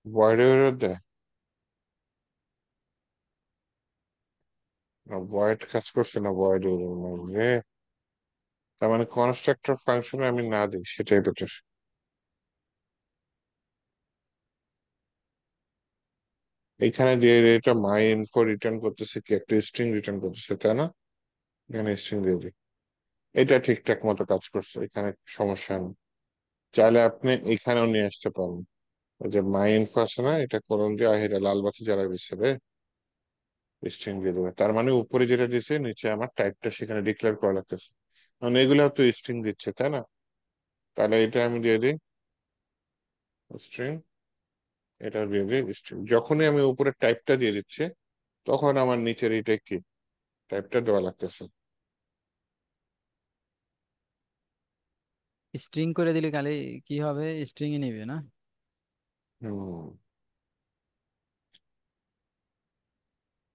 ভয়েড এরর দেয় না, ভয়েড কাজ করছে না, ভয়েড এরর রে। তার মানে কনস্ট্রাক্টর ফাংশনে আমি না দিই, সেটাই বেটার। এখানে দিয়ে এটা মাই ইনফো রিটার্ন করতেছে কি, একটা স্ট্রিং রিটার্ন করতেছে তাই না? এখানে স্ট্রিং দিয়ে দিই, এটা ঠিকঠাক মতো কাজ করছে, এখানে সমস্যা নেই। চাইলে আপনি এখানেও নিয়ে আসতে পারেন, ওই যে মাই ইনফো আছে না, এটা কোলন দিয়ে আহিরা লাল বাতি জ্বালা দিচ্ছে রে, স্ট্রিং দিয়ে দেবে। তার মানে উপরে যেটা দিছে নিচে আমার টাইপটা সেখানে ডিক্লেয়ার করা লাগতেছে, মানে এগুলো তো স্ট্রিং দিচ্ছে তাই না? তাহলে এটা আমি দিয়ে দিই স্ট্রিং, এটা দিয়ে দিই স্ট্রিং। যখনই আমি উপরে টাইপটা দিয়ে দিচ্ছি তখন আমার নিচের এটা কি টাইপটা দেওয়া লাগতেছে। স্ট্রিং করে দিলে খালি কি হবে, স্ট্রিংই নিবে না? হম,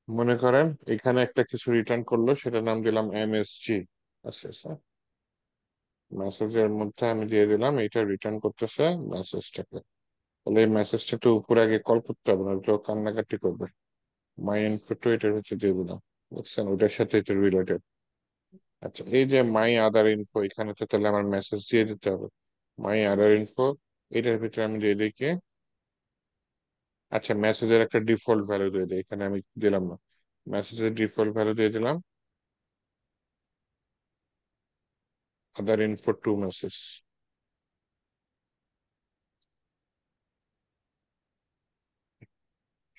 মনে করেন এখানে একটা কিছু রিটার্ন করলো, সেটা নাম দিলাম এমএসজি। আচ্ছা আচ্ছা, মেসেজের মধ্যে আমি দিয়ে দিলাম এটা রিটার্ন করতেছে মেসেজটাকে। তাহলে এই মেসেজটা তো উপরে আগে কল করতে হবে, না তো কান্নাকাটি করবে। মাই ইনফো টু এটার হচ্ছে দিয়ে দিলাম, বুঝছেন, ওটার সাথে এটা রিলেটেড। আচ্ছা, এই যে মাই আদার ইনফো, এখানে তো তাহলে আমার মেসেজ দিয়ে দিতে হবে। মাই আদার ইনফো, এটার ভিতরে আমি দিয়ে দিই কি, আচ্ছা মেসেজের একটা ডিফল্ট ভ্যালু দিয়ে দিই, এখানে আমি দিলাম না, মেসেজের ডিফল্ট ভ্যালু দিয়ে দিলাম আদার ইনফো টু মেসেজ।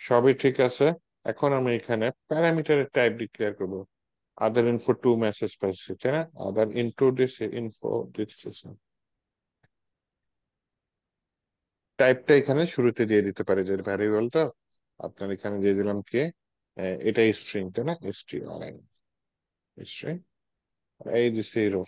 সবই ঠিক আছে। এখন আমি এখানে প্যারামিটারের টাইপ ডিক্লেয়ার করবো, আদার ইনফো টু মেসেজ পাইছি তাই না, আদার ইনটু দিস ইনফো দিস। টাইপটা এখানে শুরুতে দিয়ে দিতে পারে যে ভ্যারিয়েবলটা, আপনার এখানে দিয়ে দিলাম কি, এটা স্ট্রিং তাই না, string স্ট্রিং, এই দিছে এরো।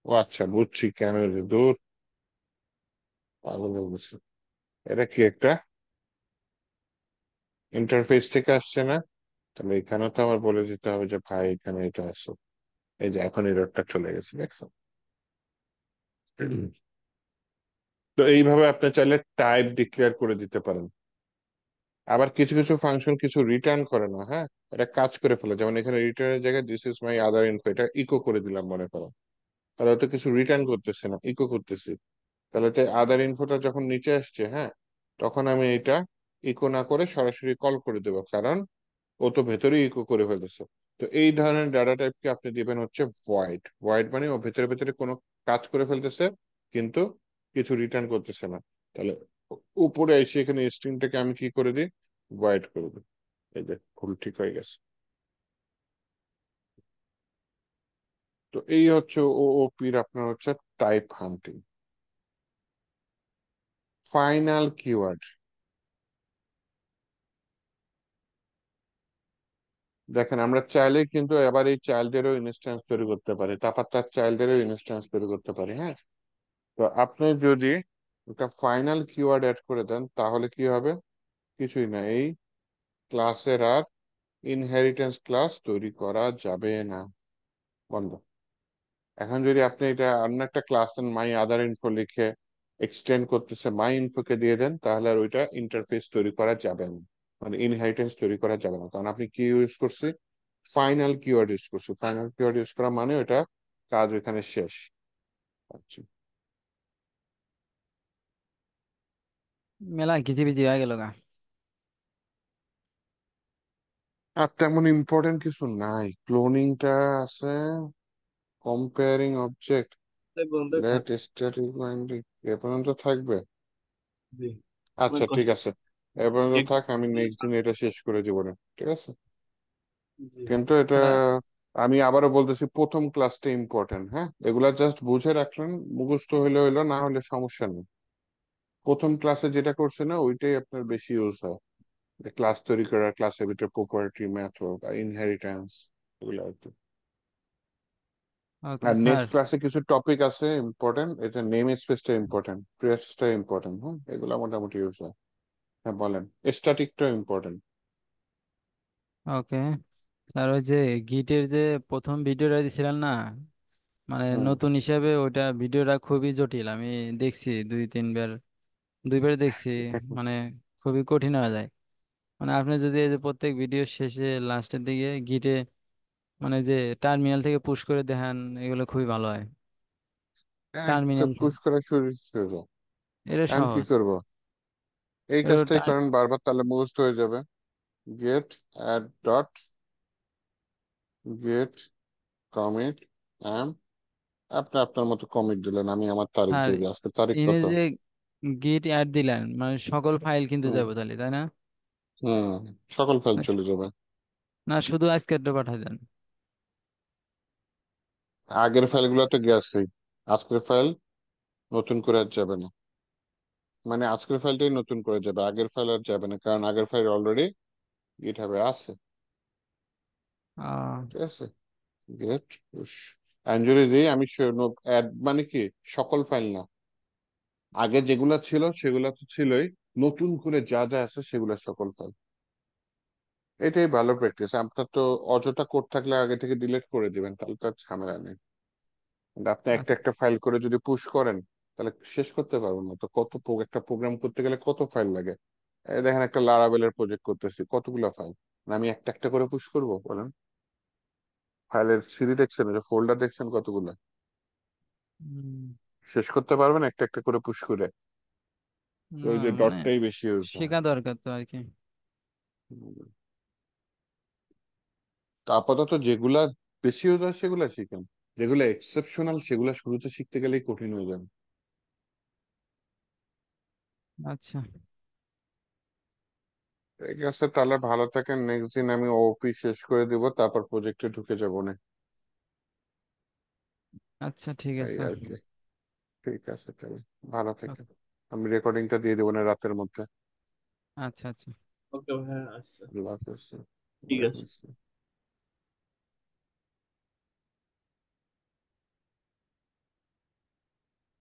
ও আচ্ছা, বুঝছি কেন রে, দূর পাগল হয়ে গেছে। এটা কি একটা ইন্টারফেস থেকে আসছে না? তাহলে এখানে তো আমার বলে দিতে হবে যে ভাই এখানে এটা আসো। এই যে এখন এররটা চলে গেছে, দেখছো? তো এইভাবে আপনি চাইলে টাইপ ডিক্লেয়ার করে দিতে পারেন। আবার কিছু কিছু ফাংশন কিছু রিটার্ন করে না, হ্যাঁ, এটা কাজ করে ফেলে। যেমন এখানে রিটার্নের জায়গায় this is my other info, এটা ইকো করে দিলাম মনে করো। তাহলে তো কিছু রিটার্ন করতেছে না, ইকো করতেছি। তাহলে তো আদার ইনফোটা যখন নিচে আসছে, হ্যাঁ, তখন আমি এটা ইকো না করে সরাসরি কল করে দেবো, কারণ ও তো ভেতরে ইকো করে ফেলেছে। তো এই ধরনের ডাটা টাইপকে আপনি দিবেন হচ্ছে ভয়েড। ভয়েড মানে ও ভেতরে ভেতরে কোনো কাজ করে ফেলতেছে, কিন্তু কিছু রিটার্ন করতেছে না। তাহলে উপরে এসে এখানে স্ট্রিংটাকে আমি কি করে দিই, ভয়েড করে দিই। এই যে ভুল ঠিক হয়ে গেছে। তো এই হচ্ছে ওপির আপনার হচ্ছে টাইপ হান্টিং। ফাইনাল কিওয়ার্ড, দেখেন আমরা চাইলে কিন্তু এবার এই চাইল্ডেরও ইনস্ট্যান্স তৈরি করতে পারি, তারপর তার চাইল্ডেরও ইনস্ট্যান্স তৈরি করতে পারি, হ্যাঁ। তো আপনি যদি একটা ফাইনাল কিওয়ার্ড অ্যাড করে দেন তাহলে কি হবে? কিছুই না, এই ক্লাসের আর ইনহেরিটেন্স ক্লাস তৈরি করা যাবে না, বন্ধ। এখন যদি আপনি এটা অন্য একটা ক্লাস দেন, মাই আদার ইনফো লিখে এক্সটেন্ড করতেছে মাই ইনফোকে দিয়ে দেন, তাহলে আর ওইটা ইন্টারফেস তৈরি করা যাবে না, মানে ইনহেরিটেন্স তৈরি করা যাবে না। কারণ আপনি কি ইউজ করছি, ফাইনাল কিওয়ার্ড ইউজ করছি। ফাইনাল কিওয়ার্ড ইউজ করা মানে ওটা কাজ ওখানে শেষ। আচ্ছা, মেলা কিচিবিচি হয়ে গেল গা। আর তেমন ইম্পর্টেন্ট কিছু নাই, ক্লোনিংটা আছে, কম্পেয়ারিং অবজেক্ট, এই পর্যন্তই থাক। লেট স্ট্যাটিক বাইন্ডিং, এ পর্যন্ত থাকবে। জি, অনেক আচ্ছা ঠিক কষ্ট। আছে, এ পর্যন্ত এক- থাক, আমি নেক্সট দিন এটা শেষ করে দিব না, ঠিক আছে? জি, কিন্তু এটা স্যার। আমি আবারও বলতেছি, প্রথম ক্লাসটা ইম্পর্টেন্ট, হ্যাঁ, এগুলা জাস্ট বুঝে রাখলেন, মুখস্থ হইলে হইলো, না হলে সমস্যা নেই। প্রথম ক্লাসে যেটা করছে না ওইটাই আপনার বেশি ইউজ হয়, ক্লাস তৈরি করা, ক্লাসের ভিতরে প্রপার্টি, মেথড, ইনহেরিটেন্স, এগুলো আর কি। ওকে আর স্যার। নেক্সট ক্লাসে কিছু টপিক আছে ইম্পর্টেন্ট, এটা নেম স্পেসটা ইম্পর্টেন্ট, ট্রেসটা ইম্পর্টেন্ট, হ্যাঁ, এগুলো মোটামুটি ইউজ হয়। হ্যাঁ বলেন, স্ট্যাটিকটা ইম্পর্টেন্ট। ওকে স্যার, ওই যে গিটের যে প্রথম ভিডিওটা দিছিলেন না, মানে হুম। নতুন হিসাবে ওইটা ভিডিওটা খুবই জটিল। আমি দেখছি দুইবার দেখছি। মানে খুবই কঠিন হয়ে যায়। মানে আপনি যদি এই যে প্রত্যেক ভিডিও শেষে লাস্টের দিকে গিটে মানে যে টার্মিনাল থেকে পুশ করে দেখান, এগুলো খুবই ভালো হয়। একটা টার্মিনাল পুশ করা শুরু শুরু এটা আমি কি সহজ। করব, এই এটা কাজটাই করেন বারবার, তাহলে মুখস্থ হয়ে যাবে। Git add dot git commit m, আপনি আপনার মতো কমিট দিলেন, আমি আমার তারিখ আর দিয়ে দিই, আজকে তারিখ ইনি কত? যে গিট অ্যাড দিলেন মানে সকল ফাইল কিন্তু হুম। যাবে তাহলে, তাই না? হুম, সকল ফাইল না চলে যাবে। না, শুধু আজকেরটা পাঠাই দেন। আগের ফাইলগুলো তো গেছেই, আজকের ফাইল নতুন করে আর যাবে না। মানে আজকের ফাইলটাই নতুন করে যাবে, আগের ফাইল আর যাবে না, কারণ আগের ফাইল অলরেডি গিটহাবে আছে, আহ, ঠিক আছে? গেট পুশ যদি দিই আমি, অ্যাড মানে কি, সকল ফাইল না, আগে যেগুলা ছিল সেগুলা তো ছিলই, নতুন করে যা যা আছে সেগুলা সকল ফাইল। এটাই ভালো প্র্যাকটিস। আপনার তো অযথা কোড থাকলে আগে থেকে ডিলিট করে দিবেন, তাহলে তো আর ঝামেলা নেই। কিন্তু আপনি একটা আচ্ছা। একটা ফাইল করে যদি পুশ করেন, তাহলে শেষ করতে পারবেন না তো। একটা প্রোগ্রাম করতে গেলে কত ফাইল লাগে। এই দেখেন একটা লারাবেলের প্রজেক্ট করতেছি, কতগুলা ফাইল, আমি একটা একটা করে পুশ করব বলেন? ফাইলের সিরি দেখছেন, ফোল্ডার দেখছেন কতগুলা, উম, শেষ করতে পারবেন একটা একটা করে পুশ করে? তো না ওই যে মানে ডটটাই বেশি ইউজ হয়। শেখা দরকার তো আর কি। হুম। তো আপাতত যেগুলা বেশি ইউজ হয় সেগুলা শিখেন, যেগুলো এক্সেপশনাল সেগুলা শুরুতে শিখতে গেলেই কঠিন হয়ে যাবে। আচ্ছা। ঠিক আছে, তাহলে ভালো থাকেন, নেক্সট দিন আমি ওপি শেষ করে দিব, তারপর প্রজেক্টে ঢুকে যাবো না। আচ্ছা ঠিক এই আছে। আর কি। ঠিক আছে তাহলে, ভালো ও- থাকেন। আমি রেকর্ডিংটা দিয়ে দেবো না রাতের মধ্যে। আচ্ছা আচ্ছা। ওকে ভাই, আচ্ছা, আল্লাহ হাফেজ। ঠিক ওয়ালাইকুম আছে। আসসালাম।